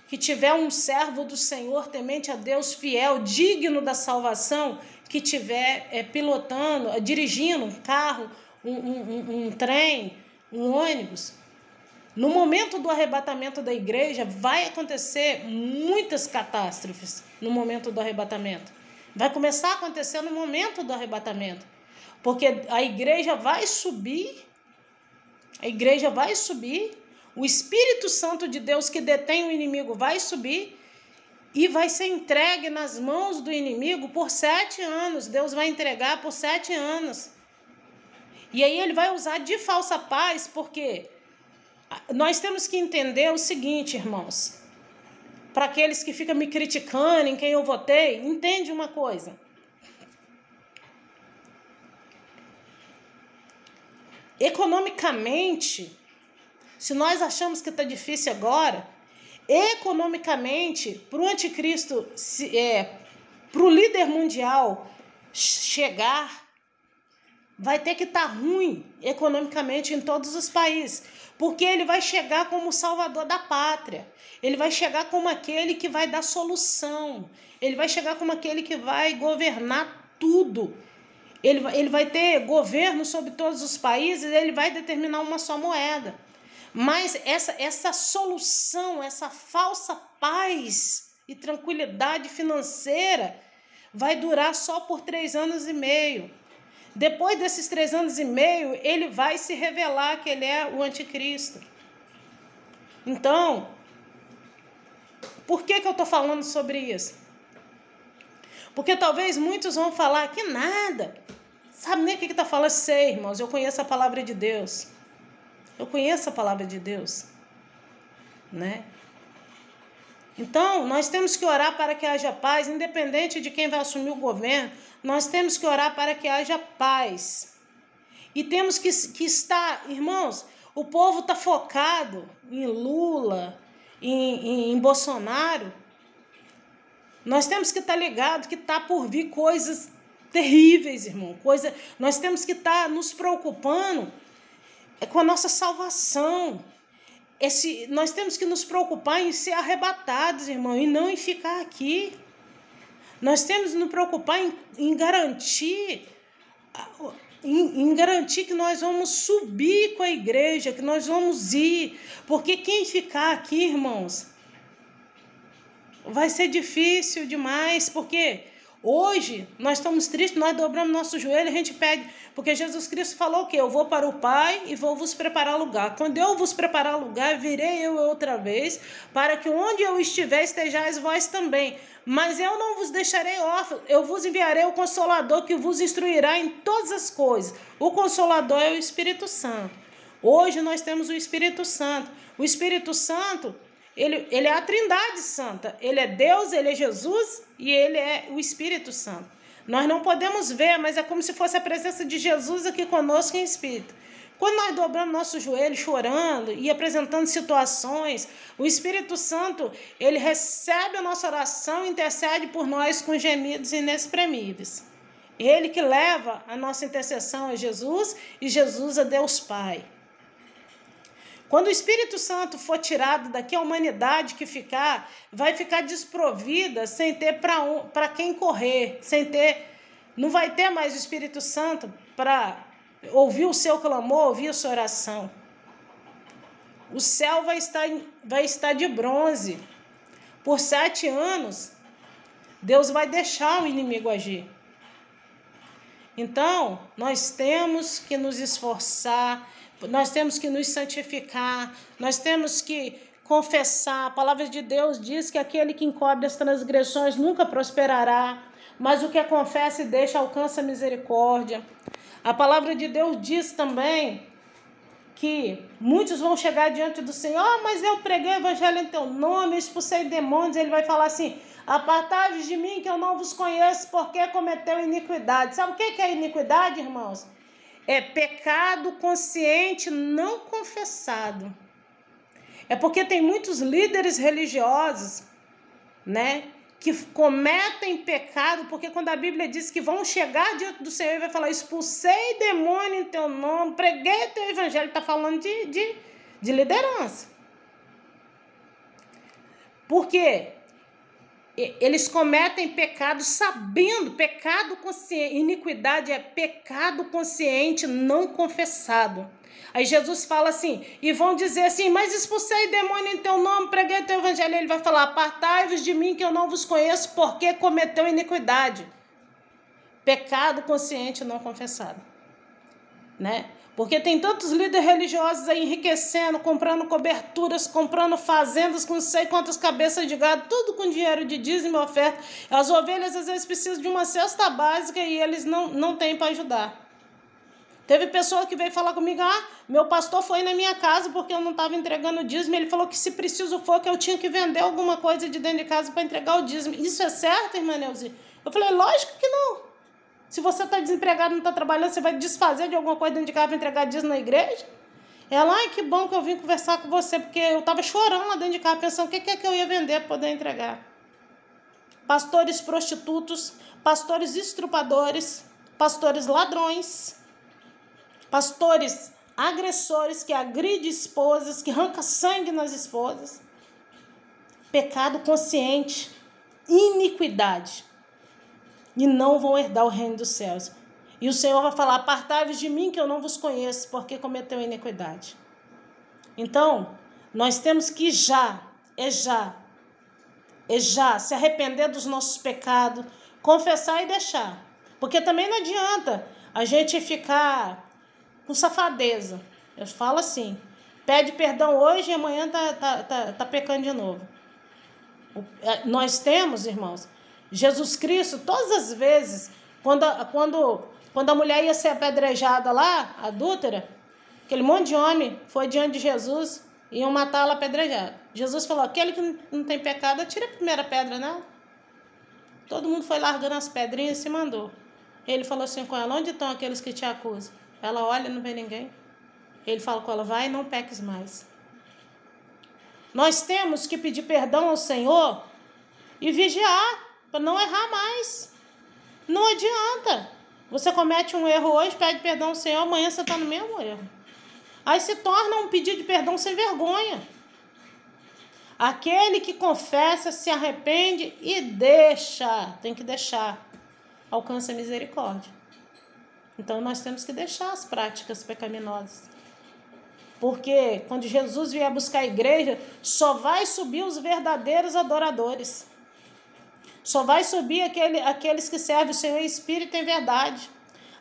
que tiver um servo do Senhor, temente a Deus, fiel, digno da salvação, que tiver pilotando, dirigindo um carro, um trem, um ônibus. No momento do arrebatamento da igreja, vai acontecer muitas catástrofes no momento do arrebatamento. Vai começar a acontecer no momento do arrebatamento. Porque a igreja vai subir, o Espírito Santo de Deus que detém o inimigo vai subir e vai ser entregue nas mãos do inimigo por 7 anos. Deus vai entregar por 7 anos. E aí ele vai usar de falsa paz, porque nós temos que entender o seguinte, irmãos. Para aqueles que ficam me criticando em quem eu votei, entende uma coisa. Economicamente, se nós achamos que está difícil agora, economicamente, para o anticristo, para o líder mundial chegar, vai ter que estar ruim economicamente em todos os países, porque ele vai chegar como o salvador da pátria, ele vai chegar como aquele que vai dar solução, ele vai chegar como aquele que vai governar tudo, ele vai ter governo sobre todos os países, ele vai determinar uma só moeda. Mas essa solução, essa falsa paz e tranquilidade financeira vai durar só por 3 anos e meio. Depois desses 3 anos e meio, ele vai se revelar que ele é o anticristo. Então, por que eu estou falando sobre isso? Porque talvez muitos vão falar que nada. Sabe nem o que está falando? Sei, irmãos, eu conheço a palavra de Deus. Eu conheço a palavra de Deus, né? Então, nós temos que orar para que haja paz, independente de quem vai assumir o governo, nós temos que orar para que haja paz. E temos que estar, irmãos, o povo está focado em Lula, em Bolsonaro. Nós temos que estar ligados que está por vir coisas terríveis, irmão. Nós temos que estar nos preocupando com a nossa salvação. Nós temos que nos preocupar em ser arrebatados, irmão, e não em ficar aqui. Nós temos que nos preocupar em garantir em garantir que nós vamos subir com a igreja, que nós vamos ir. Porque quem ficar aqui, irmãos, vai ser difícil demais, porque hoje nós estamos tristes, nós dobramos nosso joelho, a gente pede, porque Jesus Cristo falou o quê? Eu vou para o Pai e vou vos preparar lugar. Quando eu vos preparar lugar, virei eu outra vez, para que onde eu estiver, estejais vós também. Mas eu não vos deixarei órfãos, eu vos enviarei o Consolador, que vos instruirá em todas as coisas. O Consolador é o Espírito Santo. Hoje nós temos o Espírito Santo. O Espírito Santo, ele é a Trindade Santa. Ele é Deus, ele é Jesus e ele é o Espírito Santo. Nós não podemos ver, mas é como se fosse a presença de Jesus aqui conosco em Espírito. Quando nós dobramos nosso joelho chorando e apresentando situações, o Espírito Santo, ele recebe a nossa oração e intercede por nós com gemidos inexprimíveis. Ele que leva a nossa intercessão a Jesus e Jesus a Deus Pai. Quando o Espírito Santo for tirado daqui, a humanidade que ficar, vai ficar desprovida, sem ter para quem correr, não vai ter mais o Espírito Santo para ouvir o seu clamor, ouvir a sua oração. O céu vai estar de bronze. Por 7 anos, Deus vai deixar o inimigo agir. Então, nós temos que nos esforçar, nós temos que nos santificar, nós temos que confessar. A palavra de Deus diz que aquele que encobre as transgressões nunca prosperará, mas o que confessa e deixa alcança a misericórdia. A palavra de Deus diz também que muitos vão chegar diante do Senhor, mas eu preguei o evangelho em teu nome, eu expulsei demônios. Ele vai falar assim: apartai-vos de mim que eu não vos conheço, porque cometeu iniquidade. Sabe o que é iniquidade, irmãos? É pecado consciente não confessado. É porque tem muitos líderes religiosos, né, que cometem pecado, porque quando a Bíblia diz que vão chegar diante do Senhor e vai falar: expulsei demônio em teu nome, preguei teu evangelho, está falando de liderança. Por quê? Eles cometem pecado sabendo, pecado consciente, iniquidade é pecado consciente não confessado. Aí Jesus fala assim, e vão dizer assim: mas expulsei demônio em teu nome, preguei teu evangelho. Ele vai falar: apartai-vos de mim que eu não vos conheço, porque cometeu iniquidade. Pecado consciente não confessado, né? Porque tem tantos líderes religiosos aí enriquecendo, comprando coberturas, comprando fazendas com não sei quantas cabeças de gado, tudo com dinheiro de dízimo e oferta. As ovelhas às vezes precisam de uma cesta básica e eles não têm para ajudar. Teve pessoa que veio falar comigo: meu pastor foi na minha casa porque eu não estava entregando o dízimo. Ele falou que se preciso for, que eu tinha que vender alguma coisa de dentro de casa para entregar o dízimo. Isso é certo, irmã Neuzi? Eu falei: lógico que não. Se você está desempregado, não está trabalhando, você vai desfazer de alguma coisa dentro de casa para entregar dízimo na igreja? Ela: ai, que bom que eu vim conversar com você, porque eu estava chorando lá dentro de casa, pensando o que é que eu ia vender para poder entregar. Pastores prostitutos, pastores estrupadores, pastores ladrões, pastores agressores que agridem esposas, que arrancam sangue nas esposas. Pecado consciente, iniquidade. E não vão herdar o reino dos céus. E o Senhor vai falar: apartai-vos de mim que eu não vos conheço, porque cometeu iniquidade. Então, nós temos que já se arrepender dos nossos pecados, confessar e deixar. Porque também não adianta a gente ficar com safadeza. Eu falo assim: pede perdão hoje e amanhã tá pecando de novo. Nós temos, irmãos, Jesus Cristo, todas as vezes, quando a mulher ia ser apedrejada lá, adúltera, aquele monte de homem foi diante de Jesus e iam matá-la apedrejada. Jesus falou: aquele que não tem pecado, atira a primeira pedra, né? Todo mundo foi largando as pedrinhas e se mandou. Ele falou assim com ela: onde estão aqueles que te acusam? Ela olha e não vê ninguém. Ele fala com ela: vai e não peques mais. Nós temos que pedir perdão ao Senhor e vigiar para não errar mais. Não adianta. Você comete um erro hoje, pede perdão ao Senhor, amanhã você está no mesmo erro. Aí se torna um pedido de perdão sem vergonha. Aquele que confessa, se arrepende e deixa, tem que deixar, alcança a misericórdia. Então nós temos que deixar as práticas pecaminosas. Porque quando Jesus vier buscar a igreja, só vai subir os verdadeiros adoradores. Só vai subir aqueles que servem o Senhor em espírito e em verdade.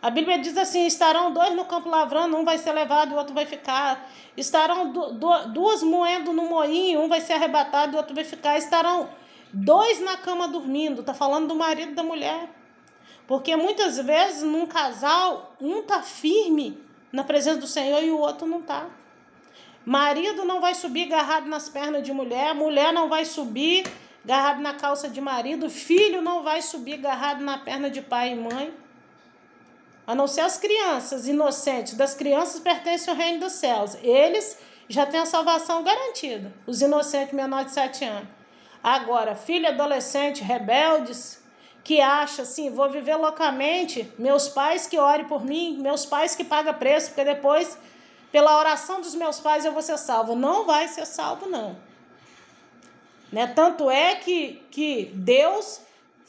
A Bíblia diz assim, estarão 2 no campo lavrando, um vai ser levado e o outro vai ficar. Estarão 2 moendo no moinho, um vai ser arrebatado e o outro vai ficar. Estarão 2 na cama dormindo. Está falando do marido e da mulher. Porque muitas vezes num casal, um está firme na presença do Senhor e o outro não está. Marido não vai subir agarrado nas pernas de mulher, mulher não vai subir agarrado na calça de marido, filho não vai subir agarrado na perna de pai e mãe. A não ser as crianças inocentes, das crianças pertencem ao reino dos céus. Eles já têm a salvação garantida, os inocentes menores de 7 anos. Agora, filho adolescente, rebeldes, que acha assim, vou viver loucamente, meus pais que orem por mim, meus pais que pagam preço, porque depois, pela oração dos meus pais, eu vou ser salvo. Não vai ser salvo, não. Né? Tanto é que Deus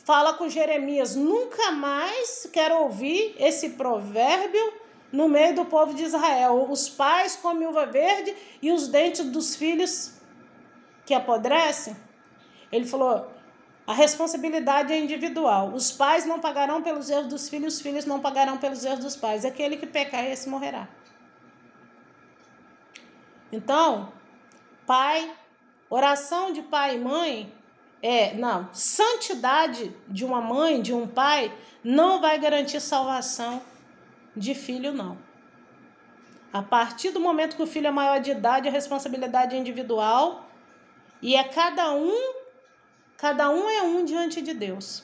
fala com Jeremias, nunca mais quero ouvir esse provérbio no meio do povo de Israel. Os pais comem uva verde e os dentes dos filhos que apodrecem. Ele falou, a responsabilidade é individual. Os pais não pagarão pelos erros dos filhos, os filhos não pagarão pelos erros dos pais. Aquele que pecar, esse morrerá. Então, pai, oração de pai e mãe, santidade de uma mãe, de um pai, não vai garantir salvação de filho, não. A partir do momento que o filho é maior de idade, a responsabilidade é individual e é cada um é um diante de Deus.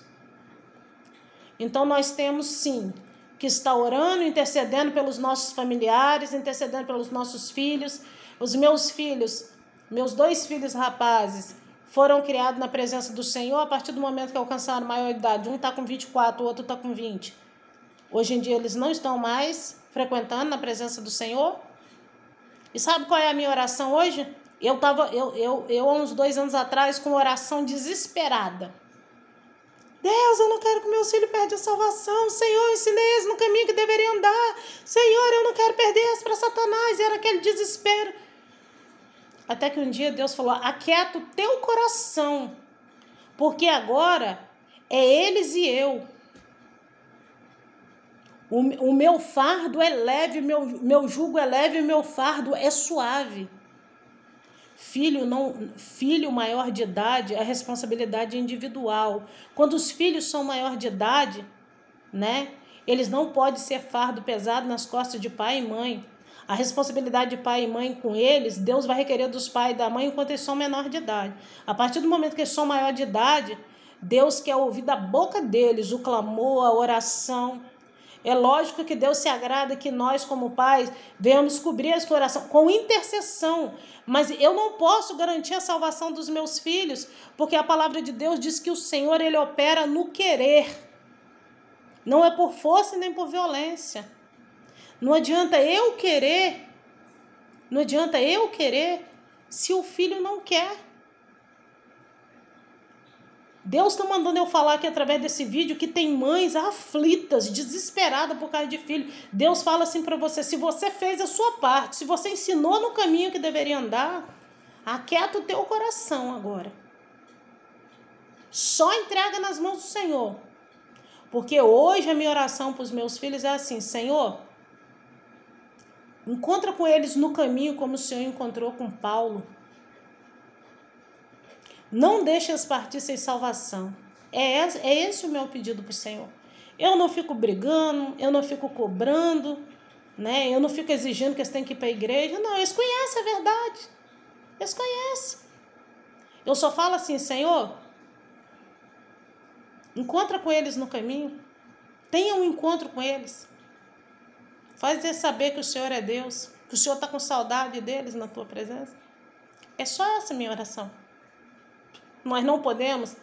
Então nós temos sim que estar orando, intercedendo pelos nossos familiares, intercedendo pelos nossos filhos. Os meus filhos, meus 2 filhos rapazes, foram criados na presença do Senhor a partir do momento que alcançaram maioridade. Um está com 24, o outro está com 20. Hoje em dia eles não estão mais frequentando na presença do Senhor. E sabe qual é a minha oração hoje? Eu há uns 2 anos atrás com oração desesperada. Deus, eu não quero que meus filhos percam a salvação. Senhor, ensinei eles no caminho que deveriam andar. Senhor, eu não quero perder eles para Satanás. E era aquele desespero. Até que um dia Deus falou, aquieta o teu coração, porque agora é eles e eu. O meu fardo é leve, meu jugo é leve, meu fardo é suave. Filho maior de idade, a responsabilidade é individual. Quando os filhos são maior de idade, né, eles não podem ser fardo pesado nas costas de pai e mãe. A responsabilidade de pai e mãe com eles, Deus vai requerer dos pais e da mãe enquanto eles são menor de idade. A partir do momento que eles são maior de idade, Deus quer ouvir da boca deles o clamor, a oração. É lógico que Deus se agrada que nós, como pais, venhamos cobrir essa oração com intercessão. Mas eu não posso garantir a salvação dos meus filhos, porque a palavra de Deus diz que o Senhor, Ele opera no querer. Não é por força nem por violência. Não adianta eu querer se o filho não quer. Deus está mandando eu falar aqui através desse vídeo que tem mães aflitas, desesperadas por causa de filho. Deus fala assim para você, se você fez a sua parte, se você ensinou no caminho que deveria andar, aquieta o teu coração agora. Só entrega nas mãos do Senhor. Porque hoje a minha oração para os meus filhos é assim, Senhor, encontra com eles no caminho como o Senhor encontrou com Paulo. Não deixe eles partir sem salvação. É esse o meu pedido para o Senhor. Eu não fico brigando, eu não fico cobrando, né? Eu não fico exigindo que eles tenham que ir para a igreja. Não, eles conhecem a verdade. Eles conhecem. Eu só falo assim, Senhor, encontra com eles no caminho. Tenha um encontro com eles. Faz eles saber que o Senhor é Deus, que o Senhor está com saudade deles na tua presença. É só essa minha oração. Nós não podemos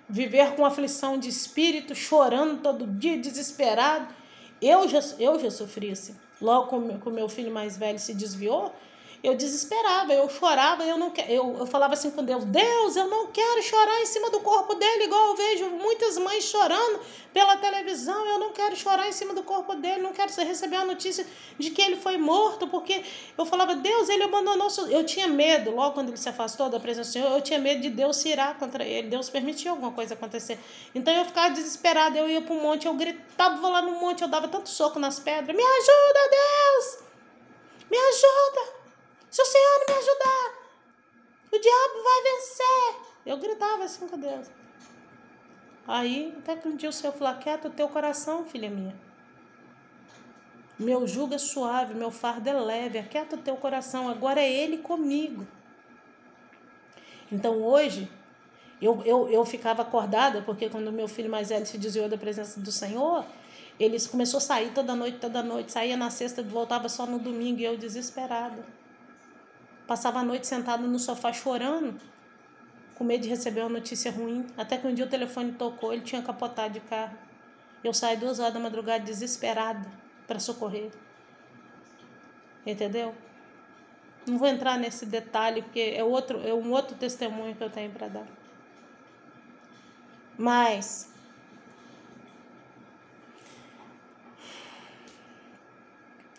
viver com aflição de espírito, chorando todo dia, desesperado. Eu já sofri assim. Logo que o meu filho mais velho se desviou, eu desesperava, eu chorava, eu falava assim com Deus, Deus, eu não quero chorar em cima do corpo dele, igual eu vejo muitas mães chorando pela televisão, eu não quero chorar em cima do corpo dele, não quero receber a notícia de que ele foi morto, porque eu falava, Deus, ele abandonou, eu tinha medo, logo quando ele se afastou da presença do Senhor, eu tinha medo de Deus se irar contra ele, Deus permitiu alguma coisa acontecer, então eu ficava desesperada, eu ia para o monte, eu gritava lá no monte, eu dava tanto soco nas pedras, me ajuda, Deus, me ajuda, se o Senhor não me ajudar, o diabo vai vencer. Eu gritava assim com Deus. Aí, até que um dia o Senhor falou, aquieta o teu coração, filha minha. Meu jugo é suave, meu fardo é leve, aquieta o teu coração, agora é Ele comigo. Então hoje, eu ficava acordada, porque quando meu filho mais velho se desviou da presença do Senhor, ele começou a sair toda noite, saía na sexta, voltava só no domingo, e eu desesperada. Passava a noite sentada no sofá chorando, com medo de receber uma notícia ruim. Até que um dia o telefone tocou, ele tinha capotado de carro. Eu saí 2 horas da madrugada desesperada para socorrer. Entendeu? Não vou entrar nesse detalhe, porque é um outro testemunho que eu tenho para dar. Mas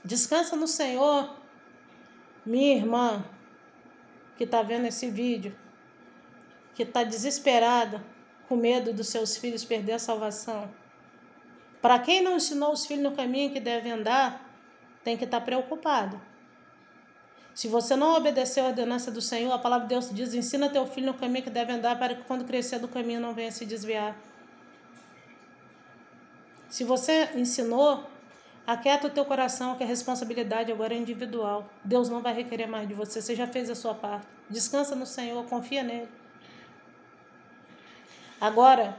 descansa no Senhor, minha irmã, que está vendo esse vídeo, que está desesperada, com medo dos seus filhos perder a salvação. Para quem não ensinou os filhos no caminho que devem andar, tem que estar preocupado. Se você não obedeceu a ordenança do Senhor, a palavra de Deus diz, ensina teu filho no caminho que deve andar, para que quando crescer do caminho não venha se desviar. Se você ensinou, aquieta o teu coração, que a responsabilidade agora é individual. Deus não vai requerer mais de você, você já fez a sua parte. Descansa no Senhor, confia nele. Agora,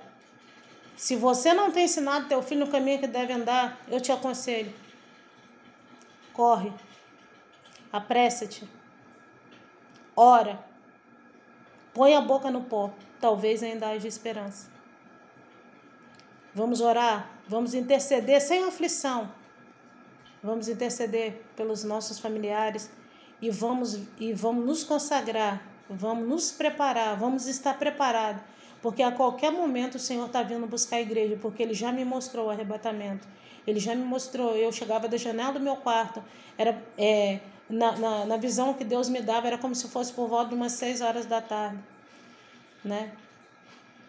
se você não tem ensinado teu filho no caminho que deve andar, eu te aconselho. Corre. Apressa-te. Ora. Põe a boca no pó. Talvez ainda haja esperança. Vamos orar. Vamos interceder sem aflição. Vamos interceder pelos nossos familiares. E vamos nos consagrar. Vamos nos preparar. Vamos estar preparados. Porque a qualquer momento o Senhor está vindo buscar a igreja. Porque Ele já me mostrou o arrebatamento. Ele já me mostrou. Eu chegava da janela do meu quarto. Na visão que Deus me dava, era como se fosse por volta de umas 6 horas da tarde. Né?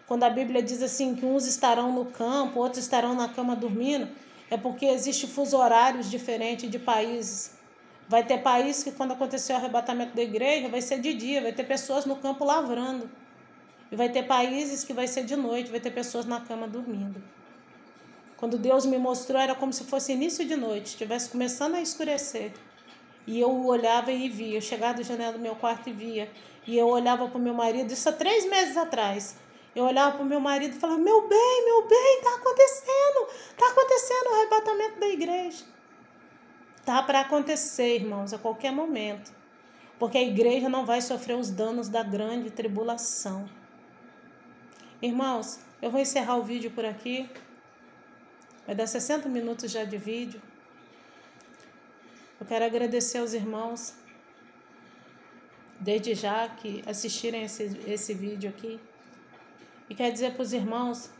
Quando a Bíblia diz assim que uns estarão no campo, outros estarão na cama dormindo, é porque existe fuso horários diferentes de países. Vai ter países que quando acontecer o arrebatamento da igreja, vai ser de dia, vai ter pessoas no campo lavrando. E vai ter países que vai ser de noite, vai ter pessoas na cama dormindo. Quando Deus me mostrou, era como se fosse início de noite, estivesse começando a escurecer. E eu olhava e via, eu chegava da janela do meu quarto e via. E eu olhava para o meu marido, isso há 3 meses atrás. Eu olhava para o meu marido e falava, meu bem, está acontecendo o arrebatamento da igreja. Está para acontecer, irmãos, a qualquer momento. Porque a igreja não vai sofrer os danos da grande tribulação. Irmãos, eu vou encerrar o vídeo por aqui. Vai dar 60 minutos já de vídeo. Eu quero agradecer aos irmãos, desde já, que assistirem esse vídeo aqui. E quero dizer para os irmãos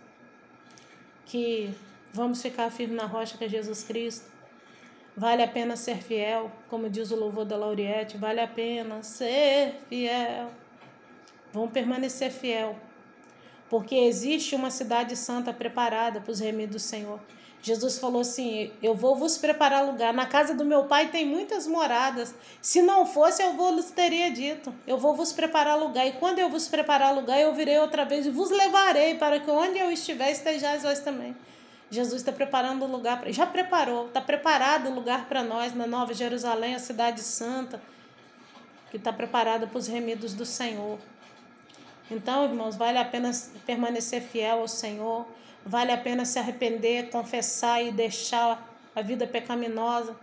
que vamos ficar firmes na rocha que é Jesus Cristo. Vale a pena ser fiel, como diz o louvor da Lauriette, vale a pena ser fiel. Vamos permanecer fiel, porque existe uma cidade santa preparada para os remidos do Senhor. Jesus falou assim, eu vou vos preparar lugar. Na casa do meu pai tem muitas moradas. Se não fosse, eu vos teria dito. Eu vou vos preparar lugar. E quando eu vos preparar lugar, eu virei outra vez e vos levarei para que onde eu estiver, estejais vós também. Jesus está preparando o lugar, já preparou, está preparado o lugar para nós na Nova Jerusalém, a cidade santa, que está preparada para os remidos do Senhor. Então, irmãos, vale a pena permanecer fiel ao Senhor. Vale a pena se arrepender, confessar e deixar a vida pecaminosa.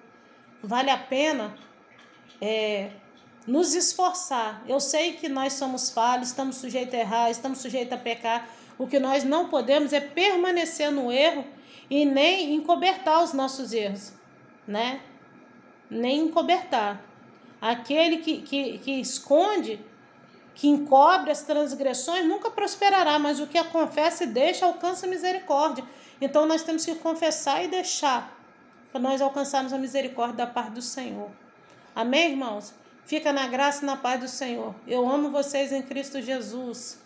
Vale a pena nos esforçar. Eu sei que nós somos falhos, estamos sujeitos a errar, estamos sujeitos a pecar. O que nós não podemos é permanecer no erro e nem encobertar os nossos erros, né? Nem encobertar. Aquele que esconde, que encobre as transgressões, nunca prosperará, mas o que a confessa e deixa alcança misericórdia. Então nós temos que confessar e deixar, para nós alcançarmos a misericórdia da parte do Senhor. Amém, irmãos? Fica na graça e na paz do Senhor. Eu amo vocês em Cristo Jesus.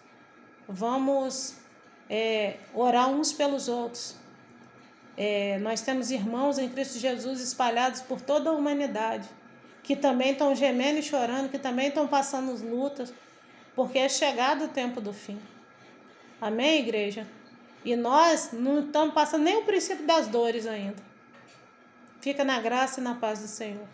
Vamos orar uns pelos outros. Nós temos irmãos em Cristo Jesus espalhados por toda a humanidade, que também estão gemendo e chorando, que também estão passando lutas, porque é chegado o tempo do fim. Amém, igreja? E nós não estamos passando nem o princípio das dores ainda. Fica na graça e na paz do Senhor.